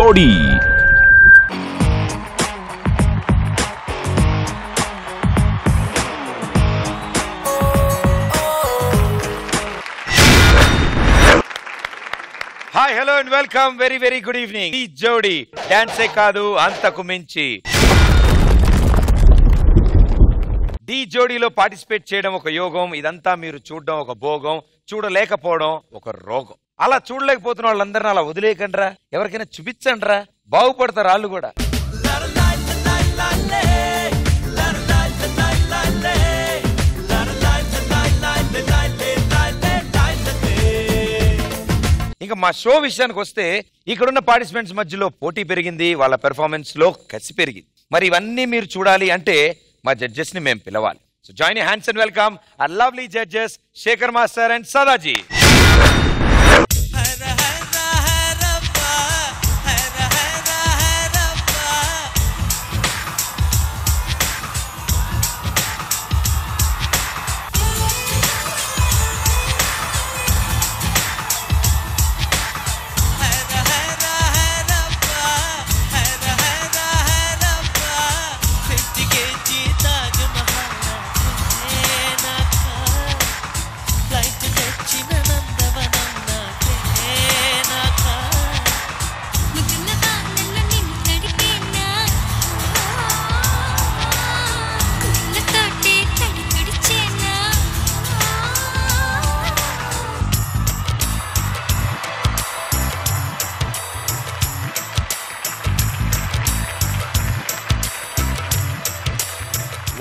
జోడీ. Hi hello and welcome. Very very good evening. ఈ జోడీ డాన్సే కాదు అంతకు మించి. డి జోడీలో పార్టిసిపేట్ చేయడం ఒక యోగం, ఇదంతా మీరు చూడడం ఒక భోగం, చూడలేకపోవడం ఒక రోగం. అలా చూడలేకపోతున్న వాళ్ళందరినీ అలా వదిలేయకండ్రా, ఎవరికైనా చూపించండ్రా, బాగుపడతారు వాళ్ళు కూడా. ఇంకా మా షో విషయానికి వస్తే ఇక్కడున్న పార్టిసిపెంట్స్ మధ్యలో పోటీ పెరిగింది, వాళ్ళ పెర్ఫార్మెన్స్ లో కసి పెరిగింది. మరి ఇవన్నీ మీరు చూడాలి అంటే మా జడ్జెస్ ని మేము పిలవాలి. So join your hands and welcome our lovely judges Shekhar master and Sadaji.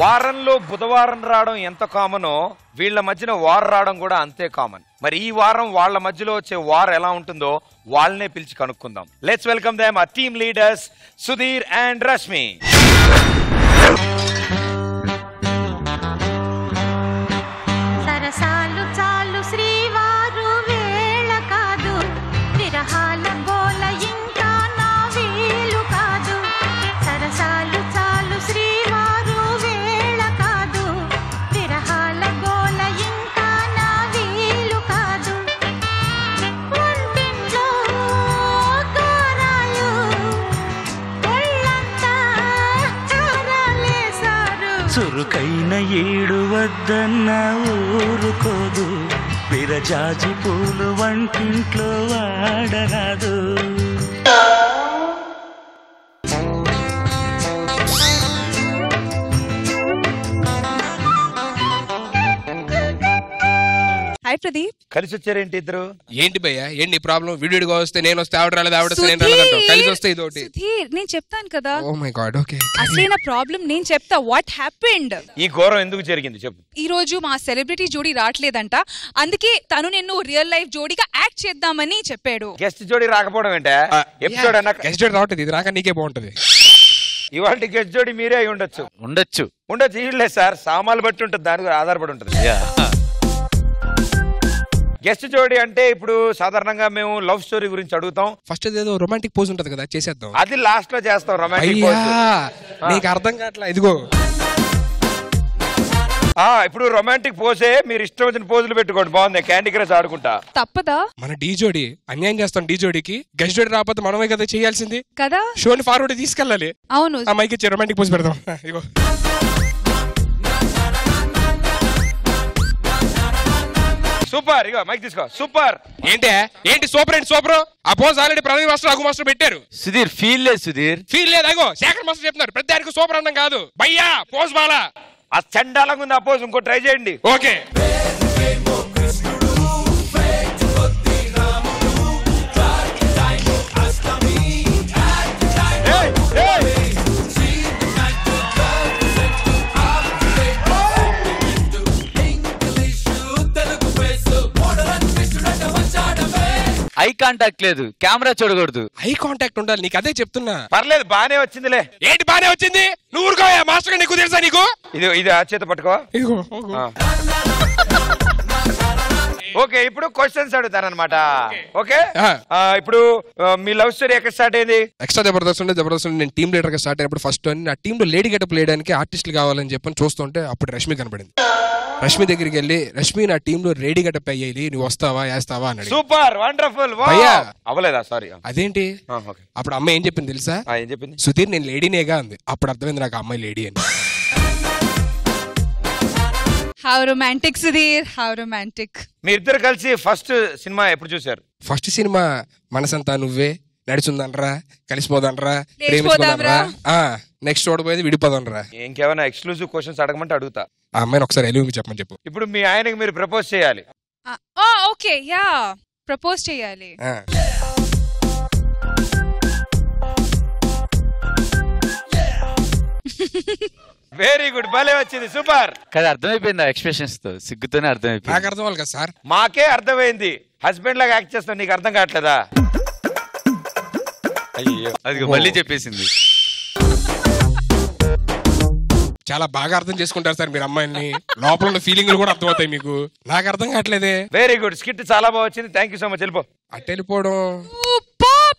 వారంలో బుధవారం రావడం ఎంత కామనో వీళ్ళ మధ్యన వార్ రావడం కూడా అంతే కామన్. మరి ఈ వారం వాళ్ళ మధ్యలో వచ్చే వార్ ఎలా ఉంటుందో వాళ్ళనే పిలిచి కనుక్కుందాం. Let's welcome them our team leaders Sudheer and Rashmi. సరసాలు చాలు శ్రీవారు వేళ కాదు, విరహాల గోల ఇంకా నా వీలు కాదు. సరసాలు చాలు శ్రీవారు వేళ కాదు, విరహాల గోల ఇంకా నా వీలు కాదు. వంటింట్లో గారాలు ఒళ్ళంతా చారాలేశారు. చురుకైన ఏడు వద్దన్న ఊరుకోదు, విరజాజి పూలు వంటింట్లో వాడరాదు. హాయ్ ప్రదీప్. కలిసి వచ్చారేంటి ఇద్దరు? ఏంటి భయ్య, ఏంటి ప్రాబ్లం? వీడియోగా వస్తే నేను వస్తే ఆవిడ రాలేదు, ఆవిడ వస్తే నేను రాలేదు, కలిసి వస్తే ఇదోటి. సుధీర్, నేను చెప్తాను కదా. Oh my god, okay. అసలైన ప్రాబ్లం నేను చెప్తా. What happened? ఈ ఘోరం ఎందుకు జరిగింది చెప్పు. ఈ రోజు మా సెలబ్రిటీ జోడీ రావట్లేదంట, అందుకే తను నిన్ను రియల్ లైఫ్ జోడీగా యాక్ట్ చేద్దామని చెప్పాడు. గెస్ట్ జోడీ రాకపోవడం ఏంటే? ఎపిసోడ్ అన్న గెస్ట్ జోడి రావట్లేదు, ఇది రాక నీకే బాగుంటది. ఇవాళ గెస్ట్ జోడీ మీరే అయి ఉండొచ్చు. ఉండొచ్చు ఇవ్వలేదు సార్, సామాన్లు బట్టి ఉంటుంది, దాని గురించి ఆధారపడి ఉంటుంది. గెస్ట్ జోడీ అంటే ఇప్పుడు సాధారణంగా మేము లవ్ స్టోరీ గురించి అడుగుతాం. ఫస్ట్ ఏదో రొమాంటిక్ పోజ్ ఉంటది కదా, చేసేద్దాం. అది లాస్ట్ లో చేస్తాం. రొమాంటిక్ పోజ్ నీకు అర్థం కావట్లా. ఇదిగో ఇప్పుడు రొమాంటిక్ పోజే, మీరు ఇష్టం వచ్చిన పోజులు పెట్టుకోండి. బాగుంది, క్యాండీ క్రష్ ఆడుకుంటా. తప్పదా? మన డీ జోడీ అన్యాయం చేస్తాం. డీ జోడీకి గెస్ట్ జోడీ రాకపోతే మనమే కదా చేయాల్సింది కదా. షోని ఫార్వర్డ్ తీసుకెళ్ళాలి. అవును. ఆ మైక్ ఇచ్చి రొమాంటిక్ పోజ్ పెడదాం. ఇగో సూపర్. ఇగో మైక్ తీసుకో. సూపర్. ఏంటి సూపర్ ఏంటి సూపర్? ఆ pose already Praveen master, Raghu master పెట్టారు. సుధీర్ ఫీల్ లేదు. సుధీర్ ఫీల్ లేదు. అగో శేఖర్ మాస్టర్ చెప్తున్నారు, ప్రతి దానికి సూపర్ అన్నం కాదు భయ్యా, పోజ్ బాలా. ఆ చండాలంగా ఉంది ఆ పోజ్, ఇంకో ట్రై చేయండి. ఓకే. ఐ కాంటాక్ట్ లేదు, కెమెరా చూడకూడదు. ఐ కాంటాక్ట్ ఉండాలి, నీకు అదే చెప్తున్నా. పర్లేదు, బానే వచ్చిందిలే. ఏంటి బానే వచ్చింది? నువ్వు ఊరుకోయా, మాస్టర్ నీకు తెలుసా? నీకు ఇది ఆ చేత పట్టుకో. ఓకే, ఇప్పుడు క్వశ్చన్స్ అడుగుతానన్నమాట. ఓకే, ఇప్పుడు మీ లవ్ స్టోరీ ఎక్కడ స్టార్ట్ అయింది? ఎక్స్ట్రా జబర్దస్త్ నేను టీమ్ లీడర్ గా స్టార్ట్ అయినప్పుడు ఫస్ట్ నా టీమ్ లో లేడీ గెటప్ లేయడానికి ఆర్టిస్టులు కావాలని చెప్పని చూస్తుంటే అప్పుడు రష్మి కనపడింది. రష్మి దగ్గరికి వెళ్ళి రష్మి నా టీమ్ లో రెడీ గట్టప్ అయ్యేది, నువ్వు వస్తావా వేస్తావా అన్నాడు. Super wonderful. అయ్యా అవలేదా? సారీ. అదేంటి అప్పుడు అమ్మాయి ఏం చెప్పింది తెలుసా? ఏం చెప్పింది? సుధీర్ నేను లేడీనేగా అంది. అప్పుడు అర్థమైంది నాకు అమ్మాయి లేడీ అని. How romantic Sudheer, how romantic. మీ ఇద్దరు కలిసి ఫస్ట్ సినిమా ఎప్పుడు చూసారు? ఫస్ట్ సినిమా మనసంతా నువ్వే, నడిచుందనరా, కలిసిపోదనరా, లేచిపోదాంరా. నెక్స్ట్ చూడబోయేది విడిపోదనరా. ఇంకేమైనా ఎక్స్క్లూజివ్ క్వశ్చన్స్ అడగమంటే అడుగుతా. ఆ అమ్మాయిని ఒకసారి ఎలుగు చెప్పమని చెప్పు. ఇప్పుడు మీ ఆయనకి మీరు ప్రపోజ్ చేయాలి. ఓకే, యా, ప్రపోజ్ చేయాలి. వెరీ గుడ్, భలే వచ్చింది, సూపర్. కదా అర్థమైపోయింది ఎక్స్ప్రెషన్స్ తో, సిగ్గుతోనే అర్థమైపోయింది. నాకు అర్థం అవ్వాలి కదా సార్. మాకే అర్థమైంది. హస్బెండ్ లాగా యాక్ట్ చేస్తాను, నీకు అర్థం కావట్లేదా? అయ్యో, అది మళ్ళీ చెప్పేసింది. చాలా బాగా అర్థం చేసుకుంటారు సార్ మీరు అమ్మాయిని. లోపల ఉన్న ఫీలింగ్లు కూడా అర్థమవుతాయి మీకు. నాకు అర్థం కావట్లేదే. వెరీ గుడ్, స్కిట్ చాలా బాగా వచ్చింది. Thank you so much. వెళ్ళిపో. అట్ట వెళ్ళిపోవడం.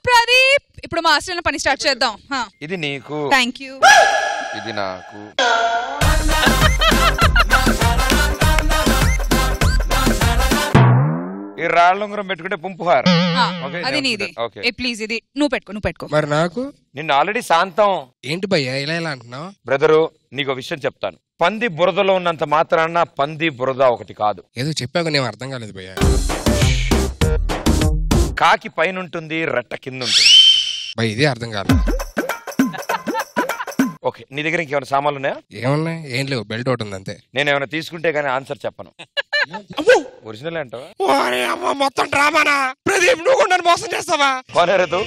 ప్రదీప్, ఇప్పుడు మా ఆస్ట్రేలియా పని స్టార్ట్ చేద్దాం. ఇది నీకు, థ్యాంక్ యూ. ఇది నాకు. ఈ రాళ్ళ ఉంగరం పెట్టుకుంటే పుంపుహార్. అది నీది. ప్లీజ్ ఇది నువ్వు పెట్టుకో. మరి నాకు నిన్ను ఆల్రెడీ శాంతం. ఏంటి భయ్యా ఇలా ఇలా అంటున్నావు? బ్రదరు, నీకు విషయం చెప్తాను. పంది బురదలో ఉన్నంత మాత్రాన పంది బురద ఒకటి కాదు. ఏదో చెప్పాక నేను అర్థం కాలేదు భయ్యా. కాకి పైన ఉంటుంది, రెట్ట కింద ఉంటుంది. భయ్ ఇదే అర్థం కాలేదు. ఓకే, నీ దగ్గర ఇంకేమైనా సామాన్లు ఉన్నాయా? ఏమున్నాయి? ఏం లేవు, బెల్ట్ ఒకటి ఉంది అంతే. నేను ఏమైనా తీసుకుంటే గానీ ఆన్సర్ చెప్పను. ఒరిజినల్ అంటావా? మొత్తం డ్రామానా? ప్రదీప్ నువ్వు కూడా నన్ను మోసం చేస్తావా? కోనేరదు.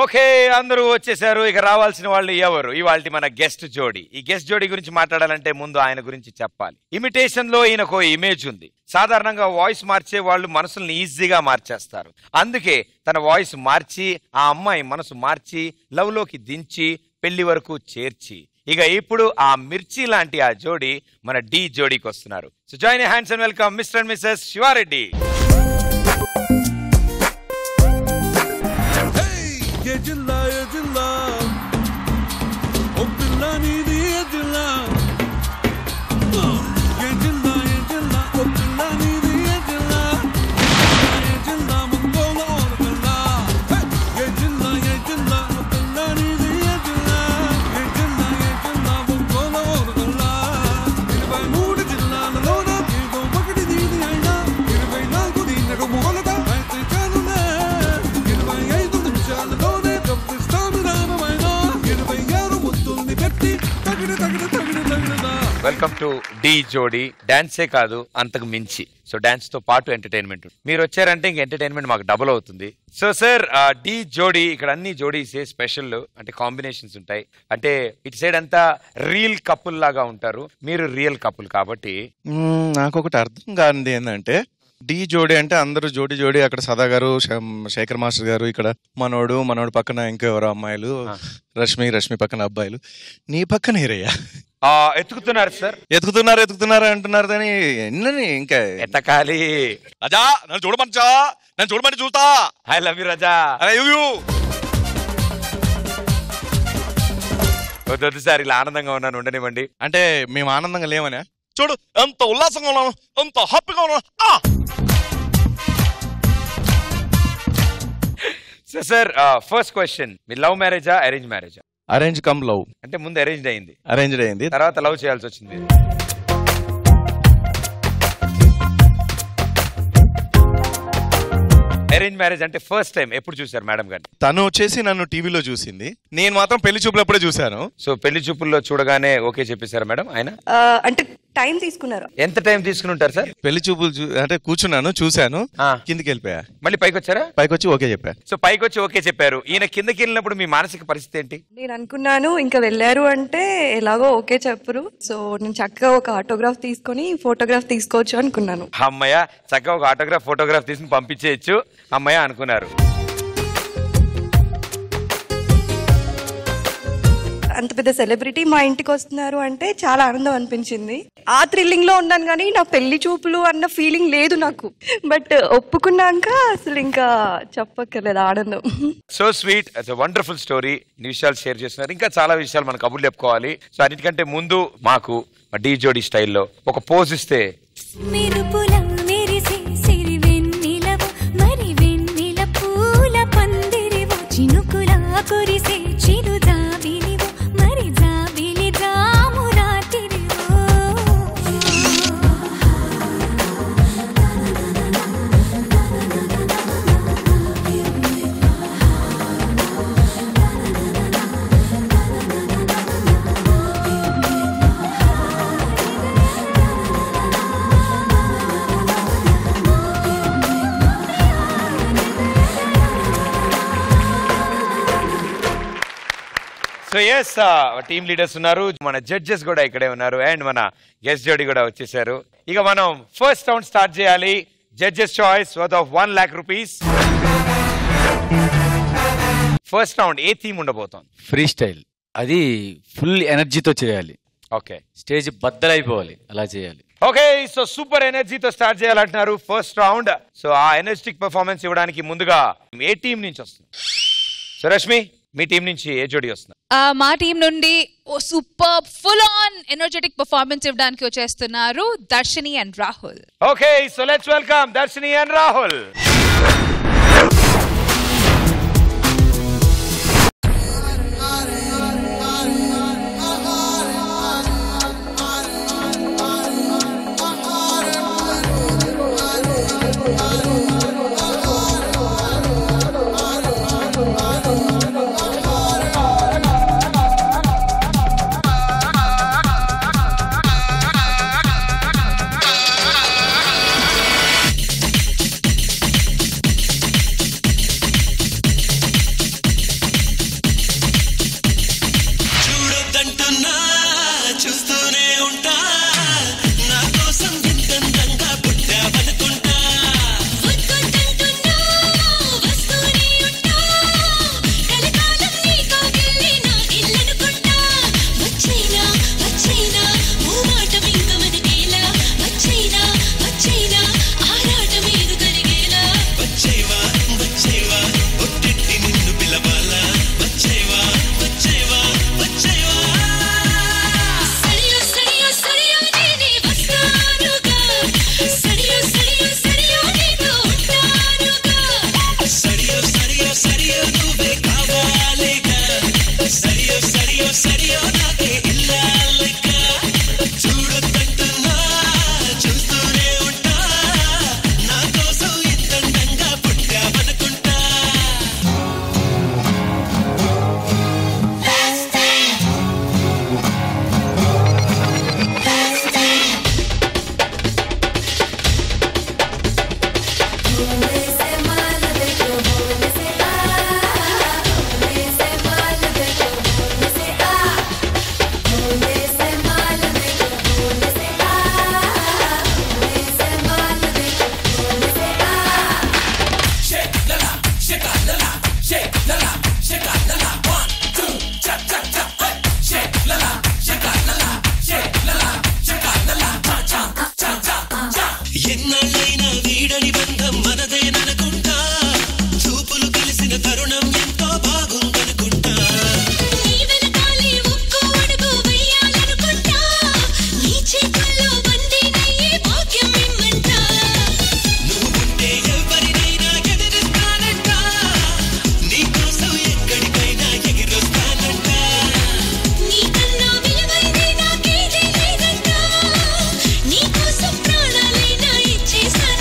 ఓకే, అందరూ వచ్చేసారు. ఇక రావాల్సిన వాళ్ళు ఎవరు? ఇవాళ మన గెస్ట్ జోడీ. ఈ గెస్ట్ జోడీ గురించి మాట్లాడాలంటే ముందు ఆయన గురించి చెప్పాలి. ఇమిటేషన్ లో ఈయనకు ఇమేజ్ ఉంది. సాధారణంగా వాయిస్ మార్చే వాళ్ళు మనసుల్ని ఈజీగా మార్చేస్తారు. అందుకే తన వాయిస్ మార్చి ఆ అమ్మాయి మనసు మార్చి లవ్ లోకి దించి పెళ్లి వరకు చేర్చి ఇక ఇప్పుడు ఆ మిర్చి లాంటి ఆ జోడీ మన డి జోడీకి వస్తున్నారు. So join hands and welcome mister and Mrs Sivareddy. Welcome to Dhee Jodi. డాన్సే కాదు, అంతకు మించి. సో డాన్స్ తో పాటు ఎంటర్టైన్మెంట్. మీరు వచ్చారంటే ఇంక ఎంటర్టైన్మెంట్ మాకు డబుల్ అవుతుంది. సో సార్, డి జోడీ, ఇక్కడ అన్ని జోడీసే స్పెషల్ అంటే కాంబినేషన్స్ ఉంటాయి. అంటే ఇటు సైడ్ అంతా రియల్ కపుల్ లాగా ఉంటారు, మీరు రియల్ కపుల్ కాబట్టి. నాకు ఒకటి అర్థం కానిది ఏంటంటే, డి జోడీ అంటే అందరూ జోడీ జోడీ, అక్కడ సదా గారు, శేఖర్ మాస్టర్ గారు, ఇక్కడ మనోడు పక్కన ఇంకెవరో అమ్మాయిలు, రష్మి పక్కన అబ్బాయిలు, నీ పక్కన హీరయ్యా ఎత్తుకుతున్నారు సార్. ఎత్తుకుతున్నారు అంటున్నారు కానీ ఎన్నని ఇంకా ఎత్తకాలి. రజా నన్ను చూడమని చూస్తా. ఐ లవ్ యూ రజా. వద్దు సార్, ఇలా ఆనందంగా ఉన్నాను, ఉండనివ్వండి. అంటే మేము ఆనందంగా లేమనే. చూడు ఎంత ఉల్లాసంగా ఉన్నాను, ఎంత హ్యాపీగా ఉన్నాను. సార్, ఫస్ట్ క్వశ్చన్, మీ లవ్ మ్యారేజా అరేంజ్ మ్యారేజా? Arrange come love. అంటే ముందు అరేంజ్డ్ అయింది, తర్వాత లవ్ చేయాల్సి వచ్చింది. అరేంజ్ మ్యారేజ్ అంటే ఫస్ట్ టైం ఎప్పుడు చూసారు మేడం గారిని? తను వచ్చేసి నన్ను టీవీలో చూసింది, నేను మాత్రం పెళ్లి చూపులు అప్పుడే చూశాను. సో పెళ్లి చూపుల్లో చూడగానే ఓకే చెప్పేశారా మేడం? ఆయన అంటే టైం తీసుకున్నారు. ఎంత టైం తీసుకుని ఉంటారు సార్? పెళ్లి చూపులు అంటే కూర్చున్నాను, చూశాను, కిందికి వెళ్ళిపోయా. మళ్ళీ పైకి వచ్చారా? పైకి వచ్చి ఓకే చెప్పా. సో పైకి వచ్చి ఓకే చెప్పారు. ఈయన కిందకి వెళ్ళినప్పుడు మీ మానసిక పరిస్థితి ఏంటి? నేను అనుకున్నాను ఇంకా వెళ్ళారు అంటే ఎలాగో ఓకే చెప్పరు, సో నేను చక్కగా ఒక ఆటోగ్రాఫ్ తీసుకొని ఫోటోగ్రాఫ్ తీసుకోవచ్చు అనుకున్నాను. అమ్మయ్య, చక్కగా ఒక ఆటోగ్రాఫ్ ఫోటోగ్రాఫ్ తీసుకుని పంపించేయచ్చు అమ్మయ్య అనుకున్నారు. అంత అంత పెద్ద సెలబ్రిటీ మా ఇంటికి వస్తున్నారు అంటే చాలా ఆనందం అనిపించింది. ఆ థ్రిల్లింగ్ లో ఉన్నాను కానీ నా పెళ్లి చూపులు అన్న ఫీలింగ్ లేదు నాకు. బట్ ఒప్పుకున్నాక అసలు ఇంకా చెప్పక్కర్లేదు ఆనందం. So sweet, it's wonderful story. ఇన్ని విషయాలు షేర్ చేస్తున్నారు. ఇంకా చాలా విషయాలు మనం కబుర్లు చెప్పుకోవాలి. సో అన్నిటికంటే ముందు మాకు డి జోడి స్టైల్లో ఒక పోజ్ ఇస్తే. సో ఎస్, టీమ్ లీడర్స్ ఉన్నారు, మన జడ్జెస్ కూడా ఇక్కడే ఉన్నారు, అండ్ మన గెస్ట్ జోడి కూడా వచ్చేసారు. ఇక మనం ఫస్ట్ రౌండ్ స్టార్ట్ చేయాలి. Judges choice worth of 1 lakh rupees. First round ఏ థీమ్ ఉండబోతోంది? Free style. అది ఫుల్ ఎనర్జీతో చేయాలి. ఓకే, స్టేజ్ బద్దలైపోవాలి, అలా చేయాలి. ఓకే, సో సూపర్ ఎనర్జీతో స్టార్ట్ చేయాలంటున్నారు ఫస్ట్ రౌండ్. సో ఆ ఎనర్జెటిక్ పర్ఫార్మెన్స్ ఇవ్వడానికి ముందుగా ఏ టీం నుంచి వస్తుంది? సో రష్మి, మీ టీం నుంచి ఏ జోడి వస్తుంది? మా టీం నుండి super full on energetic performance ఇవ్వడానికి వచ్చేస్తున్నారు Darshini and Rahul. Okay, so let's welcome Darshini and Rahul. నీకోసం ప్రాణాలైనా ఇచ్చేసాను.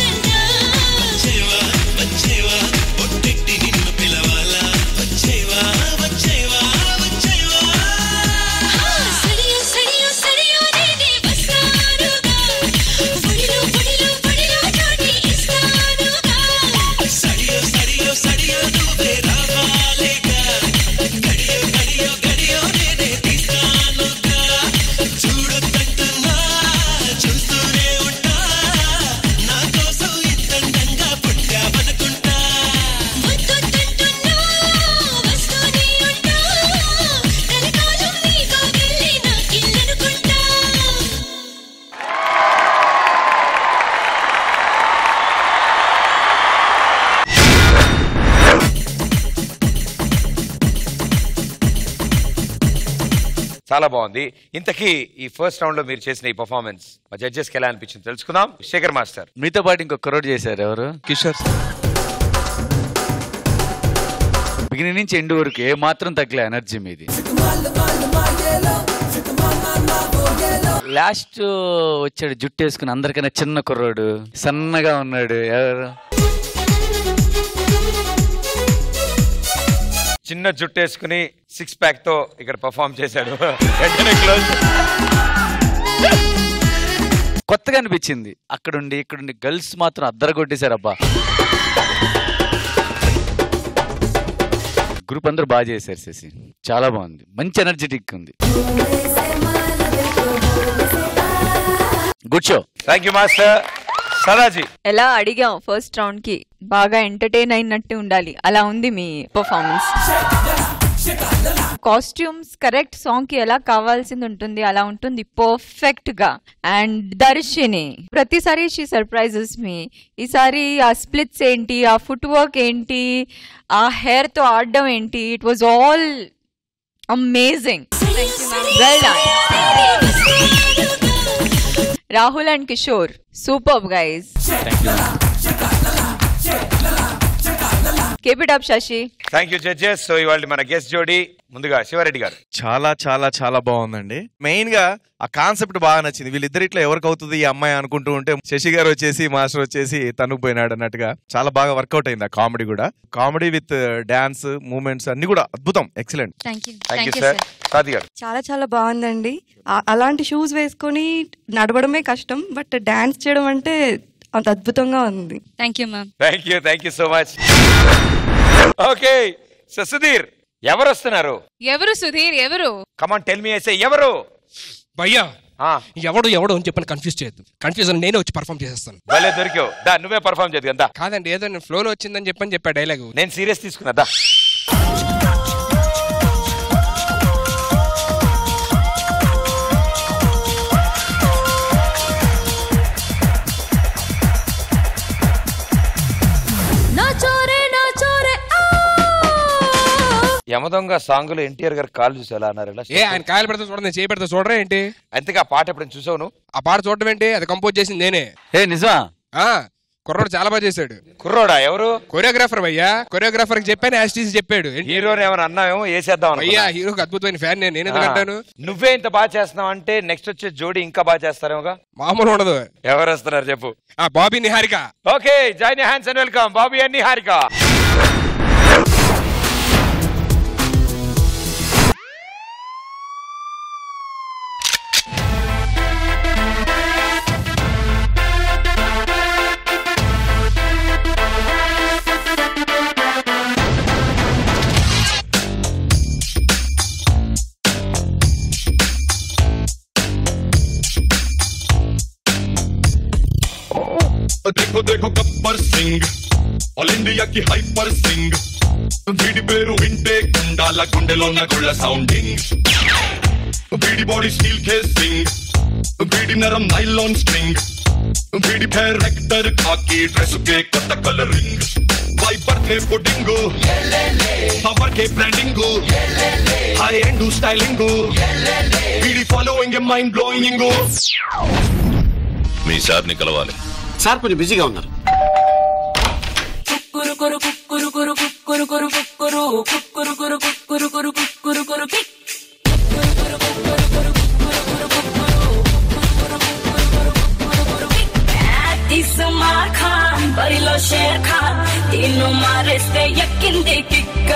చాలా బాగుంది. ఇంతకీ ఈ ఫస్ట్ రౌండ్ లో మీరు చేసిన ఈ పర్ఫార్మెన్స్ మా జడ్జెస్ కి ఎలా అనిపించింది తెలుసుకుందాం. శేఖర్ మాస్టర్. మీతో పాటు ఇంకొక రోడ్ చేశారు ఎవరు? కిషోర్ బిగినింగ్ నుంచి ఎండ్ వరకు ఏ మాత్రం తగ్గలే ఎనర్జీ మీది. లాస్ట్ వచ్చాడు జుట్టు వేసుకుని, అందరికన్నా చిన్న కుర్రోడు, సన్నగా ఉన్నాడు. ఎవరు? చిన్న జుట్టు వేసుకుని 6 ప్యాక్ తో ఇక్కడ పర్ఫార్మ్ చేశాడు. వెంటనే క్లోజ్. కొత్తగా అనిపించింది. అక్కడుండి ఇక్కడుండి గర్ల్స్ మాత్రం అద్దరు కొట్టేశారు. అబ్బా, గ్రూప్ అందరూ బాగా చేశారు. శశి చాలా బాగుంది, మంచి ఎనర్జెటిక్ ఉంది. Good show. Thank you master. Sadaji. ఎలా అడిగాం ఫస్ట్ రౌండ్ కి, బాగా ఎంటర్టైన్ అయినట్టు ఉండాలి, అలా ఉంది మీ పర్ఫార్మెన్స్. కాస్ట్యూమ్స్ కరెక్ట్ సాంగ్ కి ఎలా కావాల్సింది ఉంటుంది అలా ఉంటుంది పర్ఫెక్ట్ గా. అండ్ దర్శిని ప్రతిసారి షీ సర్ప్రైజెస్ మీ. ఈసారి ఆ స్ప్లిట్స్ ఏంటి, ఆ ఫుట్ వర్క్ ఏంటి, ఆ హెయిర్ తో ఆడడం ఏంటి, it was all amazing. Well done. Rahul and Kishore, super guys. Keep it up Shashi. Thank you judges. So ఇవాళ మన గెస్ట్ జోడి ముందుగా శివారెడ్డి గారు. చాలా చాలా చాలా బాగుందండి. మెయిన్ గా ఆ కాన్సెప్ట్ బాగా నచ్చింది. వీళ్ళిద్దరు ఇట్లా ఎవరికి అవుతుంది ఈ అమ్మాయి అనుకుంటూ ఉంటే శశి గారు వచ్చేసి మాస్టర్ వచ్చేసి తనుకు పోయినాడు అన్నట్టుగా చాలా బాగా వర్కౌట్ అయింది. ఆ కామెడీ కూడా, కామెడీ విత్ డాన్స్ మూమెంట్స్ అన్ని కూడా అద్భుతం, ఎక్సలెంట్. Thank you sir. సాది గారు. చాలా చాలా బాగుందండి. అలాంటి షూస్ వేసుకొని నడవడమే కష్టం, బట్ డాన్స్ చేయడం అంటే అంత అద్భుతంగా ఉంది. Thank you ma'am. Thank you so much. Okay, so Sudheer ఎవరు వస్తున్నారు? ఎవరు సుధీర్? ఎవరు? Come on tell me. ఐసే ఎవరు? భయ్యా ఎవడు అని చెప్పని కన్ఫ్యూజ్ చేయొద్దు. కన్ఫ్యూజన్ నేనే వచ్చి పర్ఫామ్ చేసేస్తాను. భలే దొరికావు. దా నువ్వే పర్ఫామ్ చేద్దు కదా. కాదండి, ఏదో నేను ఫ్లోలో వచ్చిందని చెప్పా డైలాగ్. నేను సీరియస్ తీసుకున్నదా? యమదొంగ సాంగ్ లో ఎన్టీఆర్ గారు కాలు చూసి ఎలా అన్నారు? ఆయన కాయలు పెడతా చూడండి, చేయి పెడతా చూడరా ఏంటి? అంతేగా ఆ పాట ఎప్పుడైనా చూసావు నువ్వు? ఆ పాట చూడటం ఏంటి? అది కంపోజ్ చేసింది నేనే. నిజమా? కుర్రోడు చాలా బాగా చేశాడు. కుర్రోడా? ఎవరు? కొరియోగ్రాఫర్ అయ్యా. కొరియోగ్రాఫర్ కి చెప్పాను, యాస్టీస్ చెప్పాడు. హీరోని ఏమైనా అన్నావేమో, వేసేద్దాం అయ్యా. హీరోకి అద్భుతమైన ఫ్యాన్ నేను ఎందుకు అంటాను? నువ్వే ఇంత బాగా చేస్తున్నావు అంటే నెక్స్ట్ వచ్చే జోడి ఇంకా బాగా చేస్తారేమోగా. మామూలు ఉండదు. ఎవరు వస్తున్నారు చెప్పు? Bobby Niharika. Okay, join your hands and welcome Bobby and Niharika. देखो देखो गब्बर सिंह ऑल इंडिया की हाइपर सिंग వీడి పేరు వింటే గుండాల గుండెలోన గుళ్ళ సౌండింగ్ వీడి బాడీ స్టీల్ కేసింగ్ వీడి నరం నైలాన్ స్ట్రింగ్ వీడి డైరెక్టర్ కాకి డ్రెస్ కే కొత్త కలరింగ్ వైపర్ కే pudding power k branding high end styling వీడి ఫాలోయింగ్ ఏ మైండ్ బ్లోయింగ్. మీ సార్ని కలవాలి సార్, కొంచెం బిజీగా ఉన్నారు. బరిలో షేర్ ఖాన్ తీను మారేస్తే ఎక్కింది కిక్క.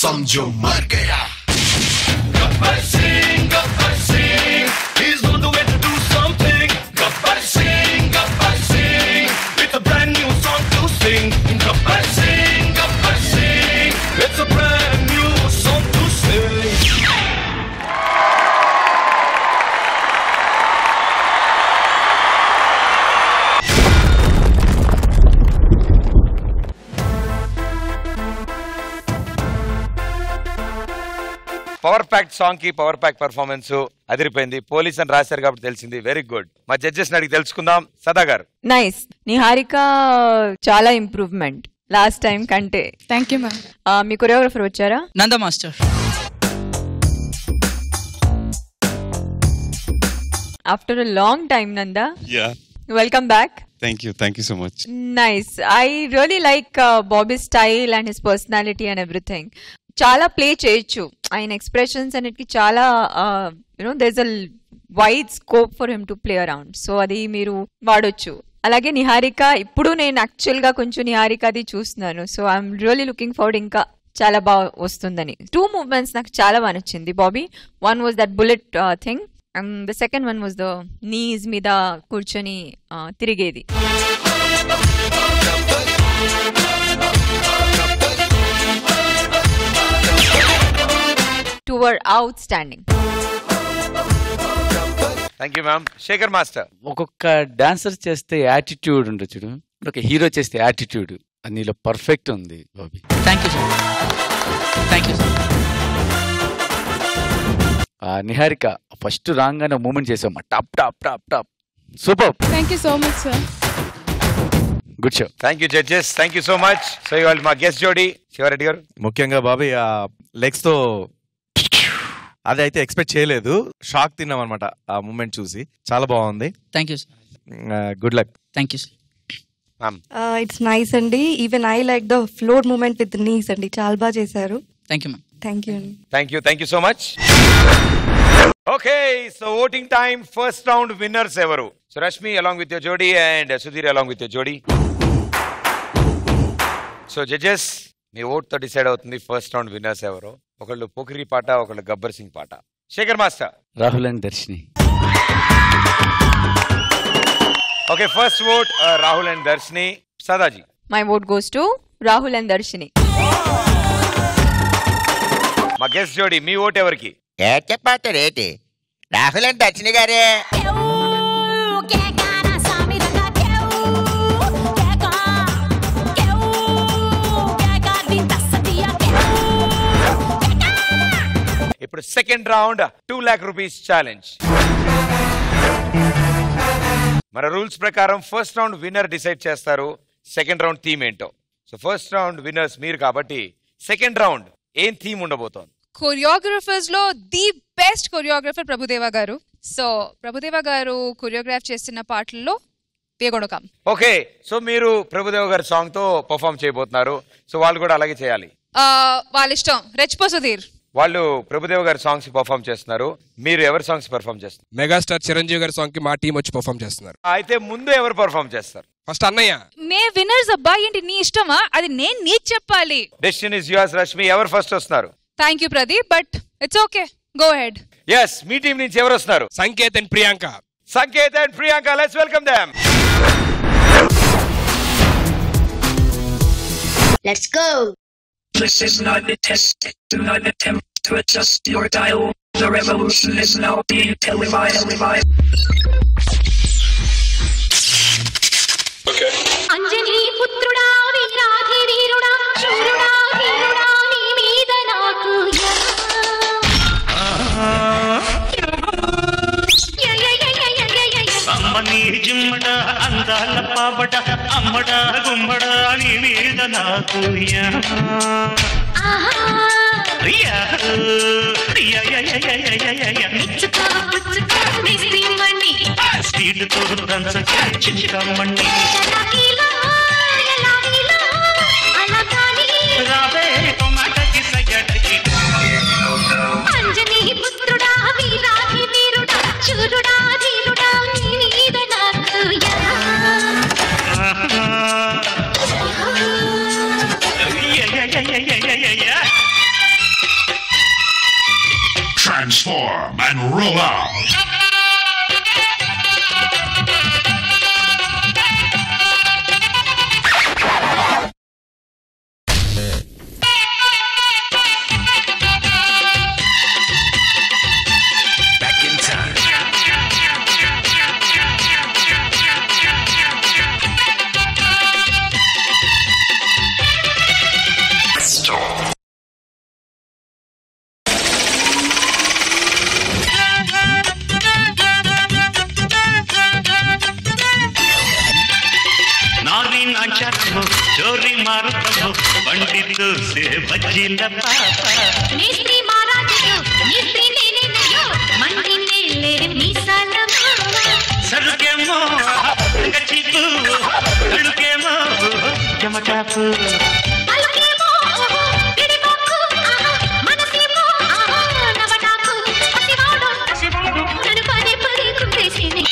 समझो मर गया. Gabbar Singh, he's on the way to do something. Gabbar Singh, it's a brand new song to sing. Gabbar Singh, it's a brand new song to sing. Power pack song కి power pack performance అదిరిపోయింది. Police అని రాశారు కాబట్టి తెలిసింది. Very good. మా judges అడిగి తెలుసుకుందాం. సదా గారు. నైస్. నిహారిక చాలా ఇంప్రూవ్మెంట్ లాస్ట్ టైం కంటే. Thank you ma'am. మీ కొరియోగ్రఫర్ వచ్చారా? Nanda master. After a long time Nanda. Yeah. Welcome back. Thank you so much. Nice. I really like Bobby's style and his personality and everything. చాలా play చేయొచ్చు ఆయన expressions అన్నిటికి చాలా there's a wide scope for him to play around. So అది మీరు వాడొచ్చు. అలాగే నిహారిక ఇప్పుడు నేను యాక్చువల్ గా కొంచెం నిహారికది చూస్తున్నాను. So I'm really looking forward ఇంకా చాలా బాగా వస్తుందని. 2 మూవ్మెంట్స్ నాకు చాలా బాగా నచ్చింది Bobby. One was that bullet thing and the second one was the knees మీద కూర్చొని తిరిగేది. Two were outstanding. Thank you ma'am. Shekhar master. ఒక్కొక్క డాన్సర్ చేస్తే యాటిట్యూడ్ ఉండదు చూడు, ఒక హీరో చేస్తే యాటిట్యూడ్ నీలో పర్ఫెక్ట్ ఉంది Bobby. Thank you sir. Thank you sir. Niharika first రాగానే మూమెంట్ చేసామా top top top top. Super. Thank you so much sir. Good show. Thank you judges. Thank you so much. So ఇవాళ మా guest జోడి శివారెడ్డి గారు. ముఖ్యంగా బాబీ ఆ legs తో అది అయితే ఎక్స్పెక్ట్ చేయలేదు. షాక్ తిన్నాం అనమాట ఆ మూమెంట్ చూసి. చాలా బాగుంది. Thank you sir. Good luck. Thank you sir. It's nice అండి. Even I like the floor moment with knees అండి. చాలా బాగా చేశారు. Thank you ma'am. Thank you అండి. Thank you so much. Okay, so voting time. First round winners ఎవరు? So Rashmi along with your jodi and Sudheer along with your jodi. So judges మీ vote తో decide అవుతుంది first round winners ఎవరు. ఒకళ్ళు పోకిరి పాట, ఒకళ్ళు గబ్బర్ సింగ్ పాట. Shekhar master. Rahul and Darshini. Okay, first vote Rahul and Darshini. Sadaji. My vote goes to Rahul and Darshini. మా గెస్ట్ జోడీ మీ ఓట్ ఎవరికి? చెప్పారు రేటి రాహుల్ అండ్ దర్శిని గారే. ఇప్పుడు second round 2 lakh rupees challenge. మన రూల్స్ ప్రకారం ఫస్ట్ రౌండ్ విన్నర్ డిసైడ్ చేస్తారు సెకండ్ రౌండ్ థీమ్ ఏంటో. సో ఫస్ట్ రౌండ్ విన్నర్స్ మీరు కాబట్టి సెకండ్ రౌండ్ ఏం థీమ్ ఉండబోతోంది? కొరియోగ్రఫర్స్ లో ది బెస్ట్ కొరియోగ్రఫర్ ప్రభుదేవ గారు. సో ప్రభుదేవ గారు కొరియోగ్రాఫ్ చేసిన పాటల్లో వేగొడకం. ఓకే, సో మీరు ప్రభుదేవ గారి సాంగ్ తో పర్ఫామ్ చేయబోతున్నారు. సో వాళ్ళు కూడా అలాగే చేయాలి. వాళ్ళ ఇష్టం. రెచ్చిపో సుధీర్. వాళ్ళు ప్రభుదేవ గారి సాంగ్స్ పర్ఫామ్ చేస్తున్నారు. మీరు ఎవరి సాంగ్స్ పర్ఫామ్ చేస్తున్నారు? మెగాస్టార్ చిరంజీవి గారి సాంగ్ కి మా టీం వచ్చి పర్ఫామ్ చేస్తున్నారు. అయితే ముందు ఎవరు పర్ఫామ్ చేస్తారు? ఫస్ట్ అన్నయ్య. మే విన్నర్స్ అబ్బా, ఏంటి నీ ఇష్టమా? అది నేను నీకు చెప్పాలి. Destiny is yours. రష్మి, ఎవరు ఫస్ట్ వస్తున్నారు? Thank you Pradeep, but it's okay, go ahead. Yes, మీ టీం నుంచి ఎవరు వస్తున్నారు? Sanketh and Priyanka. Sanketh and Priyanka, let's welcome them. Let's go. This is not the test. Do not attempt to adjust your dial. The revolution is now being televised. Okay. Anjani పుత్రుడా వీరాధి వీరుడా శూరుడా ధీరుడా నీ మీద నాకు అమ్మని జిమ్మడ అందాల పాబడ అమ్మడ గుమ్మడ నీ మీద నాకు స్పీడ్తో చింతమ్మండి రావే టొమాటకి సగటకి. అంజనీ పుత్రుడా వీరాధి వీరుడా శూరుడా ధీరుడా నీ మీద నాకు Transform and roll out. Back in time. नारी नाचो चोरी मारो पंडित से बजिल पापा मिस्त्री महाराजो मिस्त्री नेने नयो मंडी नेले मिसाल मावा सरुके मो गचिपु सरुके मो जमकापु अलके मो पिडिबाku मनसी मो नवटाku हसिवाडो ननु परे परे कुपेसिने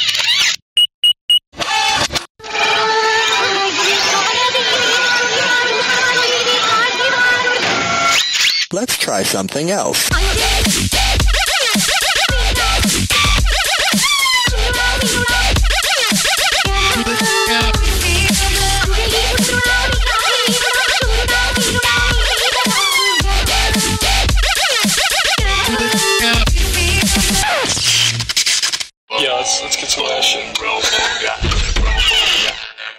Let's try something else. Yes, let's get some action.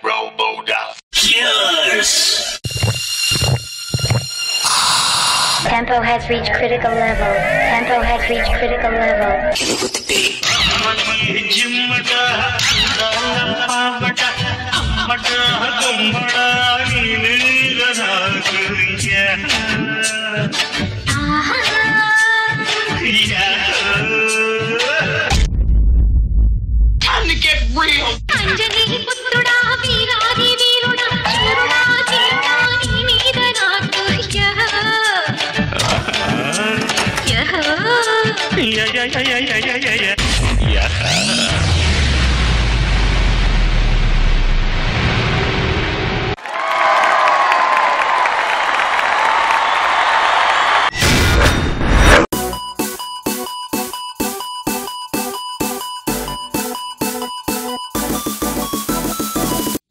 Roboda. Yes. Tempo has reached critical level. Tempo has reached critical level. जिमटा Pawta अम्मटा गुम्मटा नीलरना कुरिया Time to get real. Anjani पुत्रुडा वीरादि वीरुडा शूरुडा जीता नी मीद नाकु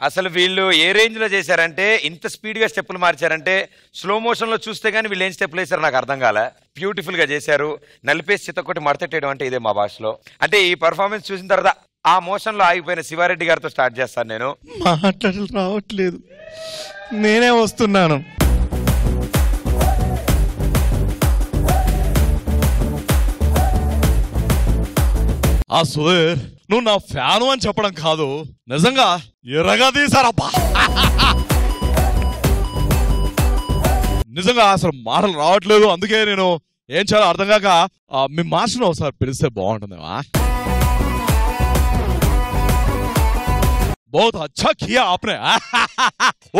అసలు వీళ్ళు ఏ రేంజ్ లో చేశారంటే ఇంత స్పీడ్ గా స్టెప్పులు మార్చారంటే స్లో మోషన్ లో చూస్తే గానీ వీళ్ళు ఏం స్టెప్పులు వేశారు నాకు అర్థం కాలే. బ్యూటిఫుల్ గా చేశారు. నలిపేసి చిత్తకొట్టి మడతట్టేయడం అంటే ఇదే మా భాషలో. అంటే ఈ పర్ఫార్మెన్స్ చూసిన తర్వాత ఆ మోషన్ లో ఆగిపోయిన శివారెడ్డి గారితో స్టార్ట్ చేస్తాను నేను. మాటలు రావట్లేదు, నేనే వస్తున్నాను. ఆ సుధీర్, నువ్వు నా ఫ్యాను అని చెప్పడం కాదు, నిజంగా ఎర్రగా తీసారబ్బా. నిజంగా అసలు మాటలు రావట్లేదు, అందుకే నేను ఏం చేయాలో అర్థం కాక మీ మాస్టర్ని ఒకసారి పిలిస్తే బాగుంటుందేమా. बहुत अच्छा किया आपने.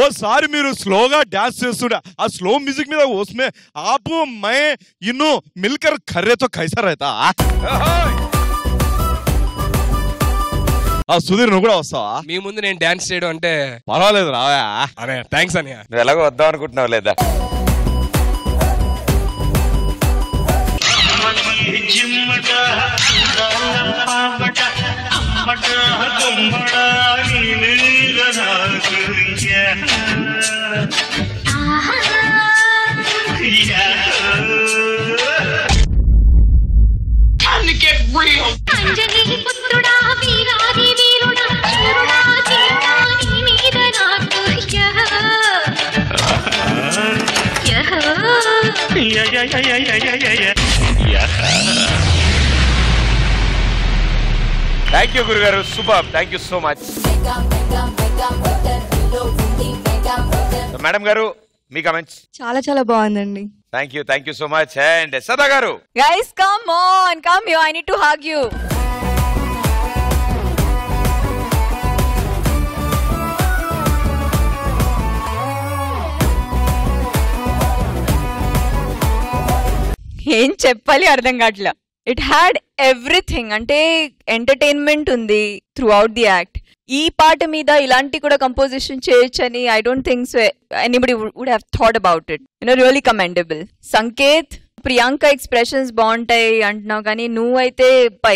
ఓసారి మీరు స్లోగా డాన్స్ చేస్తుండే ఆ స్లో మ్యూజిక్ మీద उसमें आप मैं इन्नो मिलकर खर्रे तो कैसा रहता. ఆ సుధీర్ నువ్వు కూడా వస్తావా? మీ ముందు నేను డాన్స్ చేయడం అంటే పర్వాలేదు రావా. అరే థ్యాంక్స్ అన్నయ్య. నువ్వు ఎలాగో వద్దాం అనుకుంటున్నావు లేదా? जिमटा पावटा अम्मटा गुम्मटा नीलरना कुरिया Time to get real. Anjani पुत्रुडा वीरादि वीरुडा शूरुडा जीता नी मीद नाकु థ్యాంక్ యూ గురుగారు, super, thank you so much. Madam గారు మీ కమెంట్స్. చాలా చాలా బాగుందండి. Thank you so much. And సదా గారు. Guys, come on, come here. I need to hug you. ఏం చెప్పాలి అర్థం కావట్లా. It had everything. అంటే ఎంటర్టైన్మెంట్ ఉంది త్రూ అవుట్ ది యాక్ట్. ఈ పాట మీద ఇలాంటి కూడా కంపోజిషన్ చేయొచ్చని I don't think so anybody would have thought about it. Really commendable. Sanket Priyanka expressions బాగుంటాయి అంటున్నావు కానీ నువ్వైతే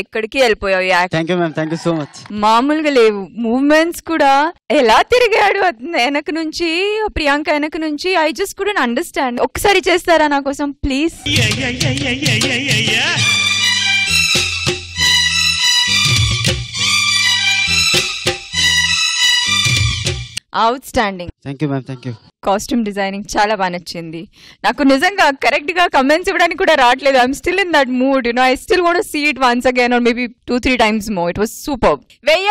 ఎక్కడికి వెళ్ళిపోయావు. Thank you ma'am, thank you so much. మామూలుగా లేవు మూవ్మెంట్స్ కూడా. ఎలా తిరిగాడు వెనక నుంచి, ప్రియాంక వెనక నుంచి. I just couldn't understand. ఒక్కసారి చేస్తారా నా కోసం please? Out standing. Thank you ma'am, thank you. Costume designing చాలా బాగా నచ్చింది నాకు. నిజంగా కరెక్ట్ గా కమెంట్స్ ఇవ్వడానికి కూడా రావట్లేదు. I'm still in that mood, you know. I still want to see it once again or maybe 2-3 times more. It was superb. వెయ్యి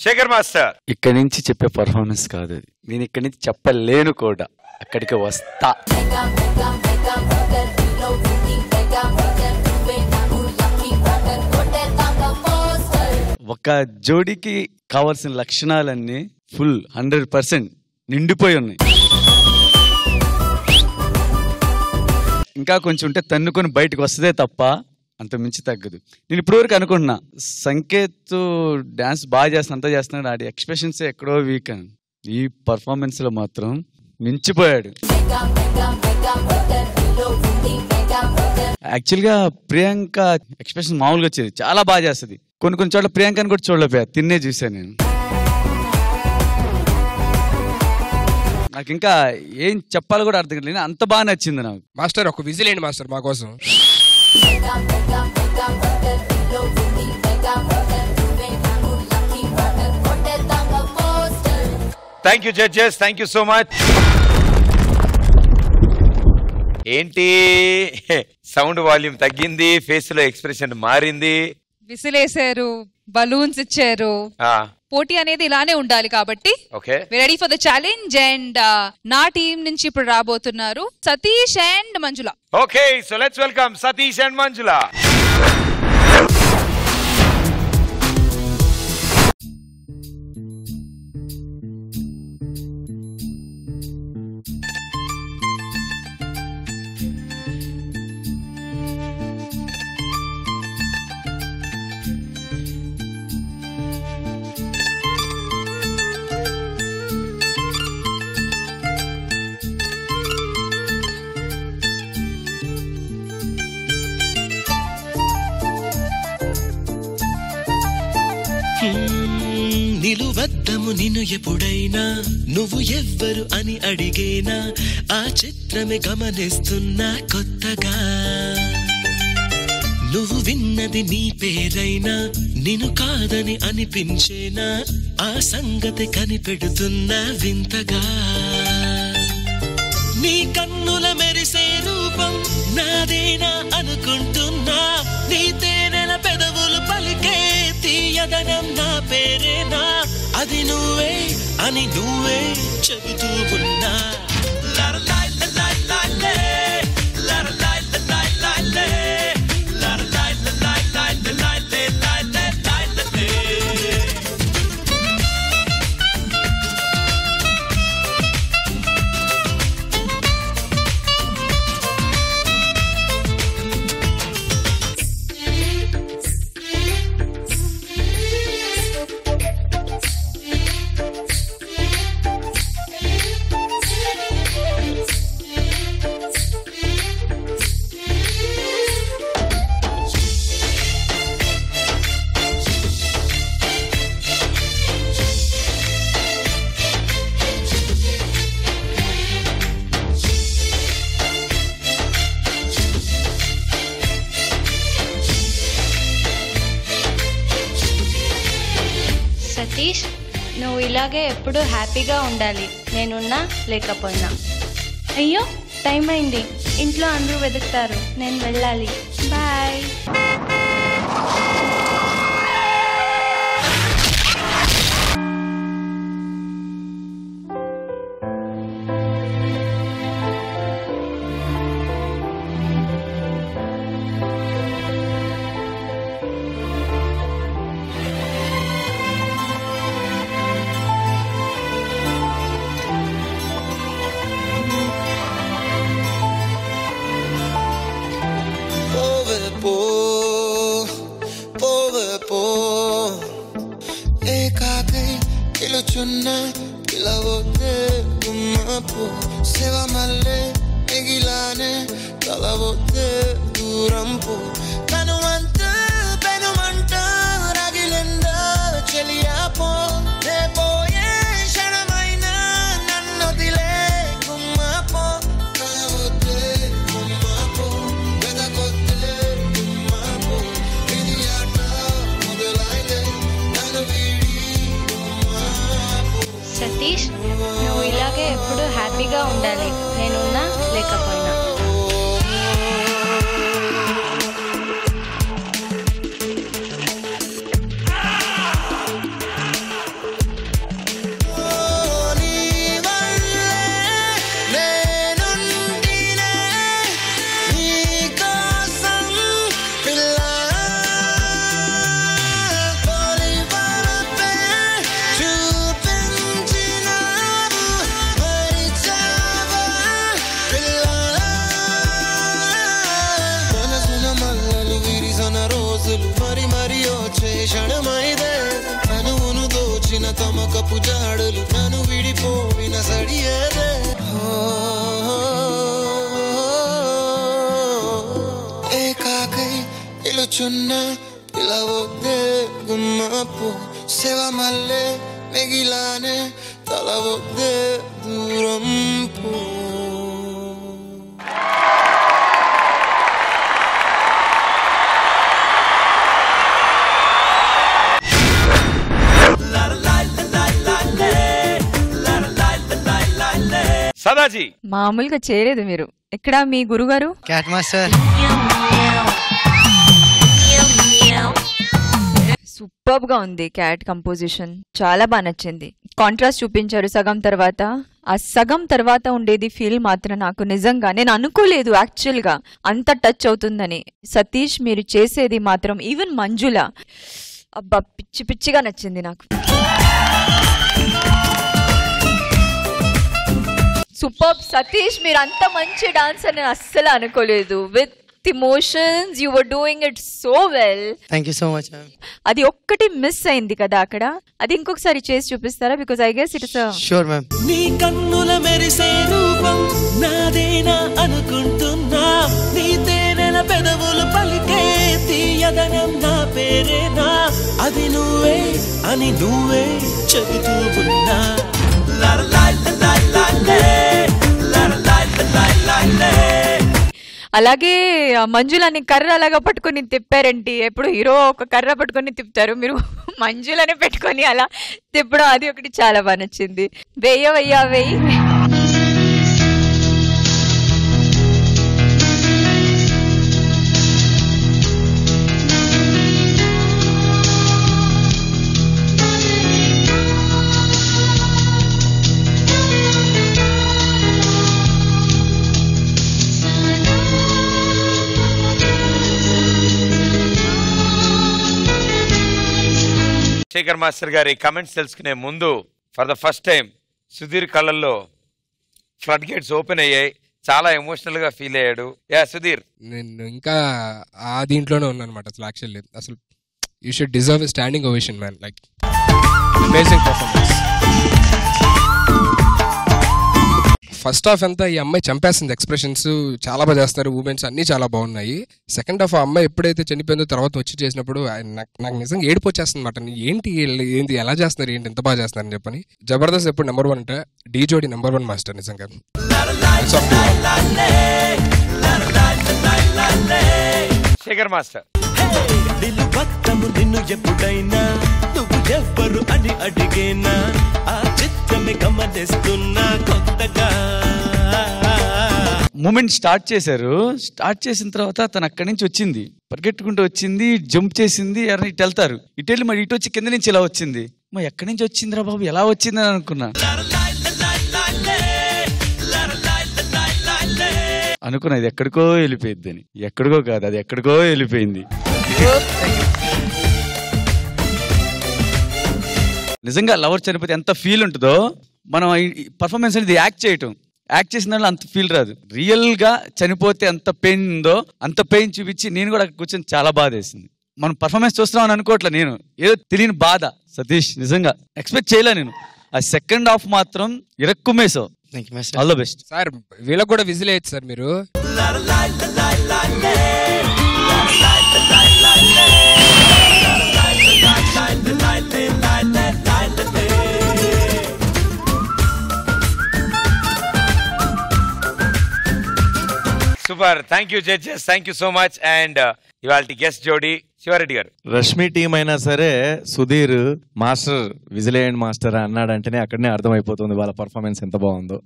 శేఖర్ మాస్టర్. ఇక్కడి నుంచి చెప్పే పర్ఫార్మెన్స్ కాదు అది. నేను ఇక్కడి నుంచి చెప్పలేను కూడా, అక్కడికి వస్తా. ఒక జోడీకి కావాల్సిన లక్షణాలన్నీ ఫుల్ 100% నిండిపోయి ఉన్నాయి. ఇంకా కొంచెం ఉంటే తన్నుకొని బయటకు వస్తుందే తప్ప అంత మించి తగ్గదు. నేను ఇప్పటివరకు అనుకుంటున్నా సంకేత్ డాన్స్ బాగా చేస్తున్నా, అంతా చేస్తున్నాడు, ఆడి ఎక్స్ప్రెషన్స్ ఎక్కడో వీక్ అని. ఈ పర్ఫార్మెన్స్ లో మాత్రం మించిపోయాడు. యాక్చువల్ గా ప్రియాంక ఎక్స్ప్రెషన్ మామూలుగా వచ్చేది, చాలా బాగా చేస్తుంది. కొన్ని చోట్ల ప్రియాంకని కూడా చూడలేకపోయా, తిన్నే చూసాను నేను. నాకు ఇంకా ఏం చెప్పాలో కూడా అర్థం కాలేదు, అంత బాగా నచ్చింది నాకు. మాస్టర్ ఒక విజిల్ ఏంటి మాస్టర్ మా కోసం? Thank you judges, thank you so much. ఏంటి సౌండ్ వాల్యూమ్ తగ్గింది, ఫేస్ లో ఎక్స్ప్రెషన్ మారింది. విసిలేశారు, బలూన్స్ ఇచ్చారు. పోటీ అనేది ఇలానే ఉండాలి కాబట్టి ready for the challenge. And నా టీం నుంచి ఇప్పుడు రాబోతున్నారు Satish and Manjula. Okay, so let's welcome Satish and Manjula. నిలువద్దము నిన్ను ఎప్పుడైనా నువ్వు ఎవ్వరు అని అడిగేనా, ఆ చిత్రమే గమనిస్తున్నా కొత్తగా. నువ్వు విన్నది నీ పేరైనా నిన్ను కాదని అనిపించేనా, ఆ సంగతి కనిపెడుతున్నా వింతగా. నీ కన్నుల మెరిసే రూపం నాదేనా అనుకుంటున్నా, నీ తేనెల పెదవులు పలికే తీయదనం నా పేరేనా, అది నువ్వే అని నువ్వే చెబుతూ ఉన్నా. సతీష్, నువ్వు ఇలాగే ఎప్పుడూ హ్యాపీగా ఉండాలి, నేనున్నా లేకపోయినా. అయ్యో టైం అయింది, ఇంట్లో అందరూ వెతుకుతారు, నేను వెళ్ళాలి. బాయ్. చున్నా పిలవొద్దే గుమ్మపు సేవ మల్లే మిగిలానే కలవొద్దే దూరం పో కనువంత పెనుమంట రగిలిందా చెలియా పో నే పోయే క్షణమైన నన్నొదిలే గుమ్మపో కలవొద్దే గుమ్మపో వెదకొద్దులే గుమ్మపో ఇది ఆట మొదలైందే నన్ను వీడి గుమ్మపో. సతీష్ నువ్వు ఇలాగే ఎప్పుడు హ్యాపీగా ఉండాలి నేనున్నా లేకపోయినా. క్షణమైదే అనువును దోచిన తమకపు జాడులు నన్ను విడిపోయిన సడియేదే ఏకాకై పిలుచున్న పిలవొద్దే గుమ్మపు సేవ మల్లే మిగిలానే తలవొద్దే దూరం పో. సదాజీ మామూలుగా చేయలేదు మీరు. ఎక్కడ మీ గురుగారు? Cat master. సూపర్బ్ గా ఉంది క్యాట్ కంపోజిషన్, చాలా బాగా నచ్చింది. కాంట్రాస్ట్ చూపించారు సగం తర్వాత. ఆ సగం తర్వాత ఉండేది ఫీల్ మాత్రం నాకు నిజంగా నేను అనుకోలేదు యాక్చువల్ గా అంత టచ్ అవుతుందని. సతీష్ మీరు చేసేది మాత్రం ఈవెన్ మంజుల అబ్బా పిచ్చి పిచ్చిగా నచ్చింది నాకు. సూపర్ సతీష్, మీరు అంత మంచి డాన్సర్ నేను అస్సలు అనుకోలేదు. With emotions you were doing it so well. Thank you so much. అది ఒక్కటి మిస్ అయింది కదా అక్కడ, అది ఇంకొకసారి చేసి చూపిస్తారా? Because I guess it is sure ma'am. నీ కన్నుల మెరిసే రూపం నాదేనా అనుకుంటున్నా, నీ తేనెల పెదవులు పలికే తీయదనం నా పేరేనా, అది నువ్వే అని నువ్వే చెబుతూ ఉన్నా. అలాగే మంజులని కర్ర అలాగా పట్టుకొని తిప్పారంటే, ఎప్పుడు హీరో ఒక కర్ర పట్టుకొని తిప్పుతారు, మీరు మంజులని పెట్టుకొని అలా తిప్పడం అది ఒకటి చాలా బాగా నచ్చింది. వెయ్యవయ్యా వెయ్యి. శేఖర్ మాస్టర్ గారి కమెంట్స్ తెలుసుకునే ముందు for the first time Sudheer కళ్ళల్లో ఫ్లడ్ గేట్స్ ఓపెన్ అయ్యాయి, చాలా ఎమోషనల్ గా ఫీల్ అయ్యాడు. యా సుధీర్, నేను ఇంకా ఆ దీంట్లోనే ఉన్నాను అనమాట. అసలు యాక్చువల్లీ అసలు you should deserve standing ovation man. Like amazing performance. First half అంతా ఈ అమ్మాయి చంపేస్తుంది, ఎక్స్ప్రెషన్స్ చాలా బాగా చేస్తారు, మూమెంట్స్ అన్ని చాలా బాగున్నాయి. సెకండ్ హాఫ్ ఆ అమ్మాయి ఎప్పుడైతే చనిపోయిందో తర్వాత వచ్చి చేసినప్పుడు నాకు నిజంగా ఏడుపు వచ్చేస్తుంది అనమాట. ఏంటి ఎలా చేస్తున్నారు, ఏంటి ఎంత బాగా చేస్తున్నారని చెప్పని. జబర్దస్త్ ఎప్పుడు నెంబర్ 1 అంటే డీ జోడి నెంబర్ 1 మాస్టర్ నిజంగా. శేఖర్ మాస్టర్, నిన్ను ఎప్పుడైనా నువ్వు ఎవ్వరు అని అడిగేనా, ఆ చిత్రమే గమనిస్తున్నా కొత్తగా. మూమెంట్ స్టార్ట్ చేశారు, స్టార్ట్ చేసిన తర్వాత తను అక్కడి నుంచి వచ్చింది, పరిగెట్టుకుంటూ వచ్చింది, జంప్ చేసింది, ఎవరైనా ఇటు వెళ్తారు, ఇటు వెళ్ళి మరి ఇటు వచ్చి కింద నుంచి ఇలా వచ్చింది. మరి ఎక్కడి నుంచి వచ్చిందిరా బాబు, ఎలా వచ్చిందని అనుకున్నా. ఇది ఎక్కడికో వెళ్ళిపోయింది అని. ఎక్కడికో కాదు, అది ఎక్కడికో వెళ్ళిపోయింది. నిజంగా లవర్ చనిపోతే ఎంత ఫీల్ ఉంటుందో, మనం పర్ఫార్మెన్స్ అనేది యాక్ట్ చేయటం, యాక్ట్ చేసిన దాంట్లో అంత ఫీల్ రాదు. రియల్ గా చనిపోతే ఎంత పెయిన్ ఉందో అంత పెయిన్ చూపించి నేను కూడా కూర్చొని చాలా బాధ వేసింది. మనం పర్ఫార్మెన్స్ చూస్తున్నామని అనుకోవట్లే, నేను ఏదో తెలియని బాధ. సతీష్ నిజంగా ఎక్స్పెక్ట్ చేయలే నేను. ఆ సెకండ్ హాఫ్ మాత్రం ఇరక్కుమేసావు. All the best sir. వీళ్ళకి కూడా విజిల్ వేయచ్చు సార్ మీరు. Super. Thank you judges, thank you so much. And ఇవాళ గెస్ట్ జోడీ శివారెడ్డి గారు. రష్మి టీం అయినా సరే సుధీర్ మాస్టర్ విజిలేయండి మాస్టర్ అన్నాడంటేనే అక్కడనే అర్థమైపోతుంది వాళ్ళ పర్ఫార్మెన్స్ ఎంత బాగుందో.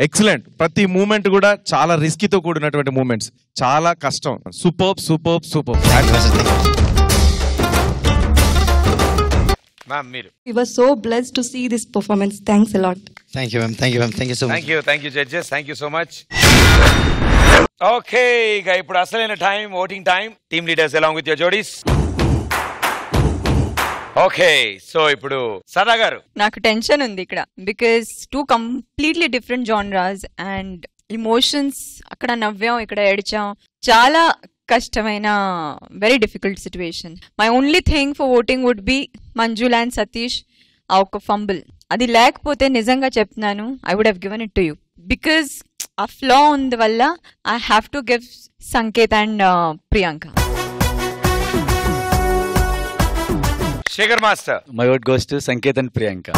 ఎక్సలెంట్. ప్రతి మూమెంట్ కూడా చాలా రిస్కీతో కూడినటువంటి మూమెంట్స్, చాలా కష్టం. Super super super. మ్యామ్ మీరు. We were so blessed to see this performance. Thanks a lot. Thank you, ma'am. Thank you, ma'am. Thank you so much. Thank you judges. Thank you so much. Okay, ఇక ఇప్పుడు అసలైన time, voting time. Team leaders along with your jodies. Okay, so ఇప్పుడు సదా గారు. నాకు tension ఉంది ఇక్కడ because 2 completely different genres and emotions. అక్కడ నవ్వాం, ఇక్కడ ఏడ్చాం. చాలా కష్టమైన very difficult situation. My only thing for voting would be Manjula and Satish. ఆ ఒక ఫంబుల్ అది లేకపోతే నిజంగా చెప్తున్నాను I would have given it to you. Because ఆ ఫ్లా ఉంది వల్ల I have to give Sanketh and Priyanka. Shekhar master. My word goes to Sanketh and Priyanka.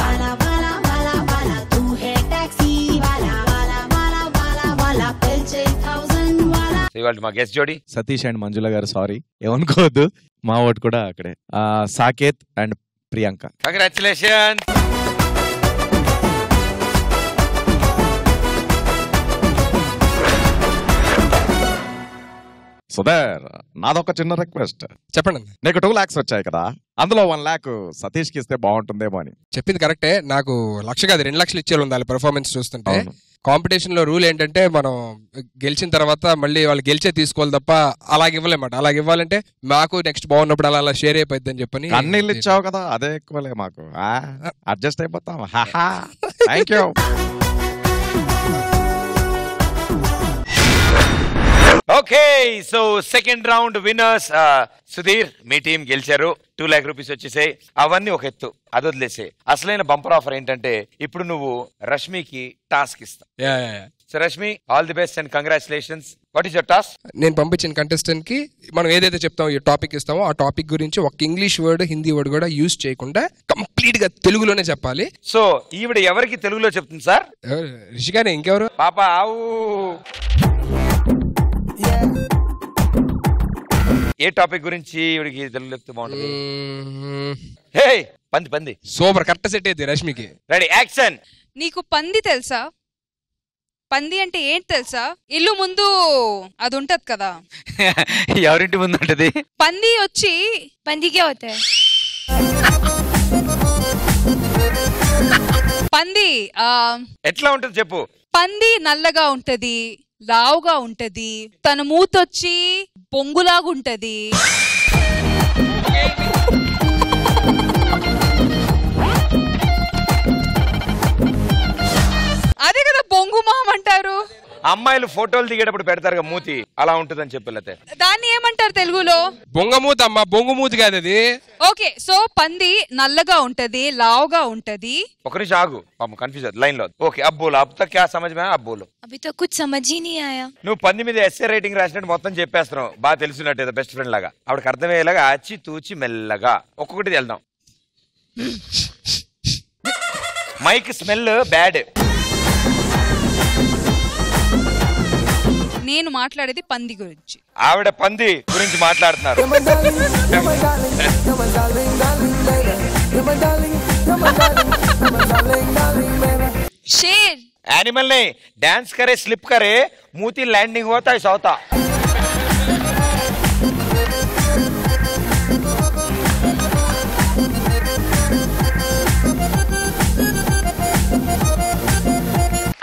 ఇవాళ మా గెస్ట్ జోడీ సతీష్ అండ్ మంజుల గారు. సారీ ఏమనుకోవద్దు, మా ఓట్ కూడా అక్కడే. సాకేత్ అండ్ ప్రియాంక. కంగ్రాచులేషన్. సుధీర్, నాదొక చిన్న రిక్వెస్ట్. చెప్పండి. నీకు 2 lakhs వచ్చాయి కదా, అందులో 1 lakh సతీష్ కి ఇస్తే బాగుంటుందేమో అని. చెప్పింది కరెక్టే. నాకు 1 లక్ష కాదు 2 లక్షలు ఇచ్చేయాలి ఉండాలి పెర్ఫార్మెన్స్ చూస్తుంటే. కాంపిటీషన్ లో రూల్ ఏంటంటే మనం గెలిచిన తర్వాత మళ్ళీ వాళ్ళు గెలిచే తీసుకోవాలి తప్ప అలాగే ఇవ్వలేమాట. అలాగే ఇవ్వాలంటే మాకు నెక్స్ట్ బాగున్నప్పుడు అలా షేర్ అయిపోద్ది అని చెప్పని. అన్నిళ్ళు ఇచ్చావు కదా, అదే ఎక్కువలే మాకు. అడ్జస్ట్ అయిపోతాం. Thank you. Okay, so second round winners. Sudheer, me team గెలిచారు. 2 lakh rupees వచ్చేసాయి. అవన్నీ ఒక ఎత్తు, అది వదిలేసే. అసలైన బంపర్ ఆఫర్ ఏంటంటే ఇప్పుడు నువ్వు రష్మికి టాస్క్ ఇస్తావు. So Rashmi, all the best and congratulations. What is your task? నేను పంపించిన కంటెస్టెంట్ కి మనం ఏదైతే చెప్తామో ఈ టాపిక్ ఇస్తామో ఆ టాపిక్ గురించి ఒక ఇంగ్లీష్ వర్డ్ హిందీ వర్డ్ కూడా యూజ్ చేయకుండా కంప్లీట్ గా తెలుగులోనే చెప్పాలి. సో ఈవిడ ఎవరికి తెలుగులో చెప్తుంది సార్? రిషిగానే, ఇంకెవరు? పాప ఆవు. ఏ టాపిక్ గురించి ఈవిడికి తెలుగులో చెప్తే బాగుంటుంది? హే పంది పంది. సూపర్, కరెక్ట్ సెట్ అయితే రష్మికి. Ready, action. నీకు పంది తెలుసా? పంది అంటే ఏంటి తెలుసా? ఇల్లు ముందు అది ఉంటది కదా. ఎవరింటి ముందు ఉంటది? పంది వచ్చి పందికే అవుతాయి. పంది ఎట్లా ఉంటది చెప్పు. పంది నల్లగా ఉంటది, లావుగా ఉంటది, తన మూతొచ్చి బొంగులాగా ఉంటది. అదే కదా బొంగు మామ అంటారు. అమ్మాయిలు ఫోటోలు దిగేటప్పుడు పెడతారు మూతి, అలా ఉంటుందని చెప్పలేతే. దాన్ని ఏమంటారు తెలుగులో? బొంగమూత అమ్మా, బొంగుమూతి కాదు అది. ఓకే, సో పంది నల్లగా ఉంటది, లావుగా ఉంటది. ఒక నిమిషం ఆగు, పాపం కన్ఫ్యూజ్ లైన్ లో. ఓకే, అబ్ బోలో. అబ్ తక్ క్యా సమझ में అబ్ బోలో. అభి తక్ కుచ్ సమझ ही नहीं आया. నువ్వు పంది మీద ఎస్ఏ రైటింగ్ రాసినట్టు మొత్తం చెప్పేస్తున్నావు, బాగా తెలిసినట్టు ఏదో బెస్ట్ ఫ్రెండ్ లాగా. ఆవిడకి అర్థమయ్యేలాగా ఆచి తూచి మెల్లగా ఒక్కొక్కటి వెళ్దాం. Mic smell bad. నేను మాట్లాడేది పంది గురించి. ఆవిడ పంది గురించి మాట్లాడుతున్నారు. शेर एनिमल नहीं, डांस करे स्लिप करे मूती लैंडिंग होता है सौता.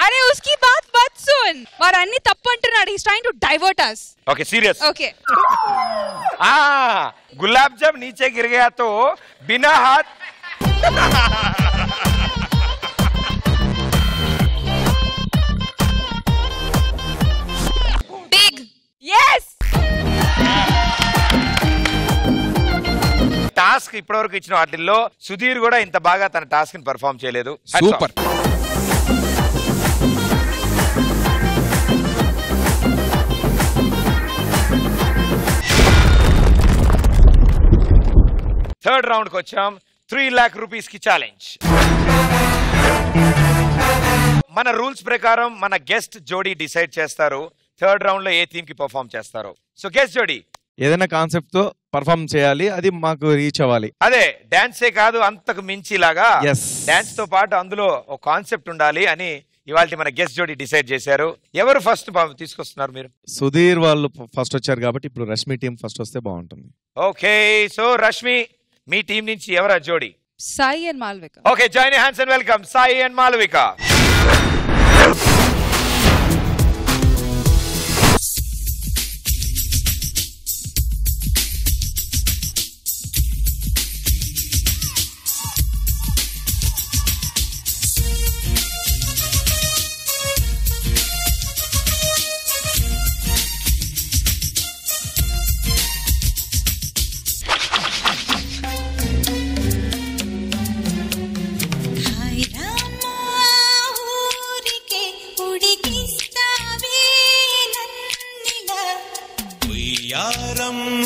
अरे उसकी बात मत सुन. और अन्नी तप्पु अंటున్నాడు. He's trying to divert us. Okay, serious. Okay. गुलाब जब नीचे गिर गया तो बिना हाथ. Big. Yes. टास्क ఇప్పటివరకు ఇచ్చిన వాటిల్లో సుధీర్ కూడా ఇంత బాగా తన టాస్క్ ని పర్ఫామ్ చేయలేదు. సూపర్. థర్డ్ రౌండ్ కి వచ్చాం. 3 लाख రూపీస్ కి ఛాలెంజ్. మన రూల్స్ ప్రకారం మన గెస్ట్ జోడీ డిసైడ్ చేస్తారు థర్డ్ రౌండ్ లో ఏ థీమ్ కి పర్ఫామ్ చేస్తారో. సో గెస్ట్ జోడీ ఏదైనా కాన్సెప్ట్ తో పర్ఫామ్ చేయాలి, అది మాకు రీచ్ అవ్వాలి. అదే డాన్సే కాదు, అంతకు మించిలాగా Yes. డాన్స్ తో పాటు అందులో ఒక కాన్సెప్ట్ ఉండాలి అని ఇవాళ మన గెస్ట్ జోడీ డిసైడ్ చేశారు. ఎవరు ఫస్ట్ తీసుకొస్తున్నారు మీరు? సుధీర్ వాళ్ళు ఫస్ట్ వచ్చారు కాబట్టి ఇప్పుడు రష్మి టీం ఫస్ట్ వస్తే బాగుంటుంది. ఓకే, సో రష్మి మీ టీం నుంచి ఎవరా jodi? Sai and Malvika. Okay, join hands and welcome Sai and Malvika.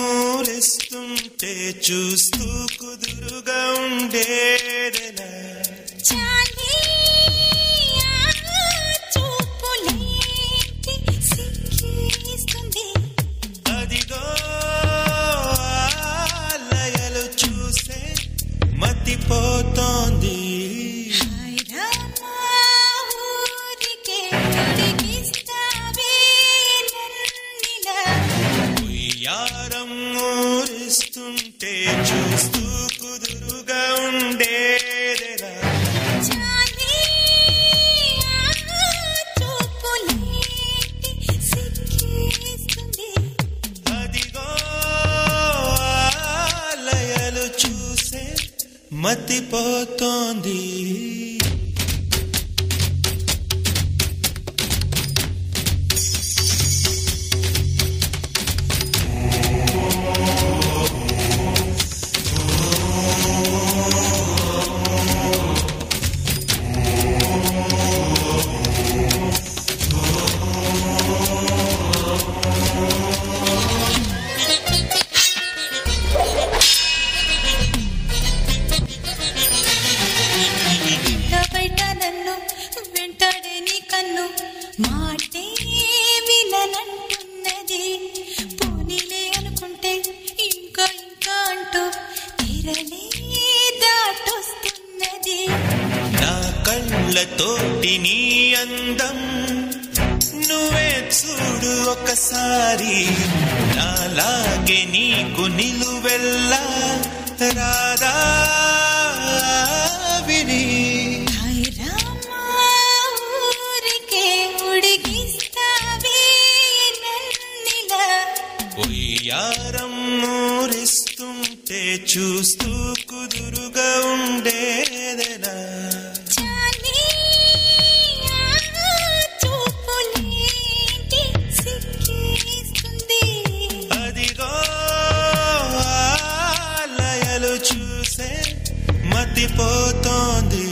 ఊరిస్తుంటే చూస్తూ కుదురుగా ఉండేదెలా అదిగో లయలు చూసే మతిపోతోంది ఊరిస్తుంటే చూస్తూ కుదురుగా ఉండేదెలా అదిగో లయలు చూసే మతిపోతోంది తోటి నీ అందం నువ్వే చూడు ఒకసారి నాలాగే నీకు నిలువెల్లా రాదా విని ఉయ్యారం ఊరిస్తుంటే చూస్తూ కుదురుగా ఉండేదెలా అదిగో లయలు చూసే మతిపోతోంది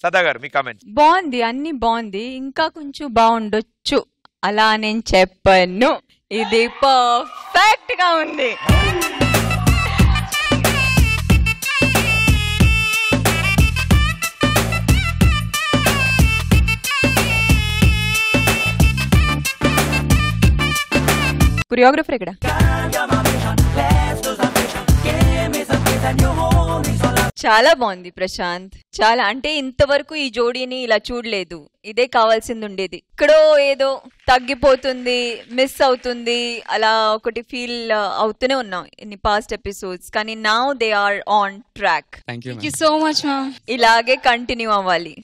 సదా గారు మీ కామెంట్. బాగుంది, అన్ని బాగుంది, ఇంకా కొంచెం బాగుండొచ్చు అలా నేను చెప్పను. ఇది పర్ఫెక్ట్ గా ఉంది. కొరియోగ్రఫర్ ఇక్కడ చాలా బాగుంది ప్రశాంత్. చాలా అంటే ఇంతవరకు ఈ జోడీని ఇలా చూడలేదు. ఇదే కావాల్సింది ఉండేది. ఇక్కడో ఏదో తగ్గిపోతుంది, మిస్ అవుతుంది, అలా ఒకటి ఫీల్ అవుతూనే ఉన్నాం ఇన్ పాస్ట్ ఎపిసోడ్స్. కానీ now they are on track. Thank you so much, ma'am. ఇలాగే కంటిన్యూ అవ్వాలి.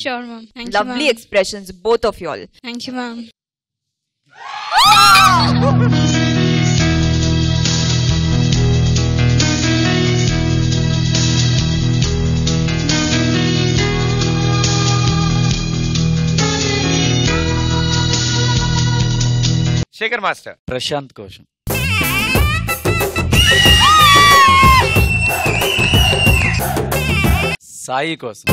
Sure, ma'am. Thank you, Lovely ma'am. expressions, both of you all. Thank you, ma'am. Shekhar master. Prashanth కోసం. సాయి కోసం.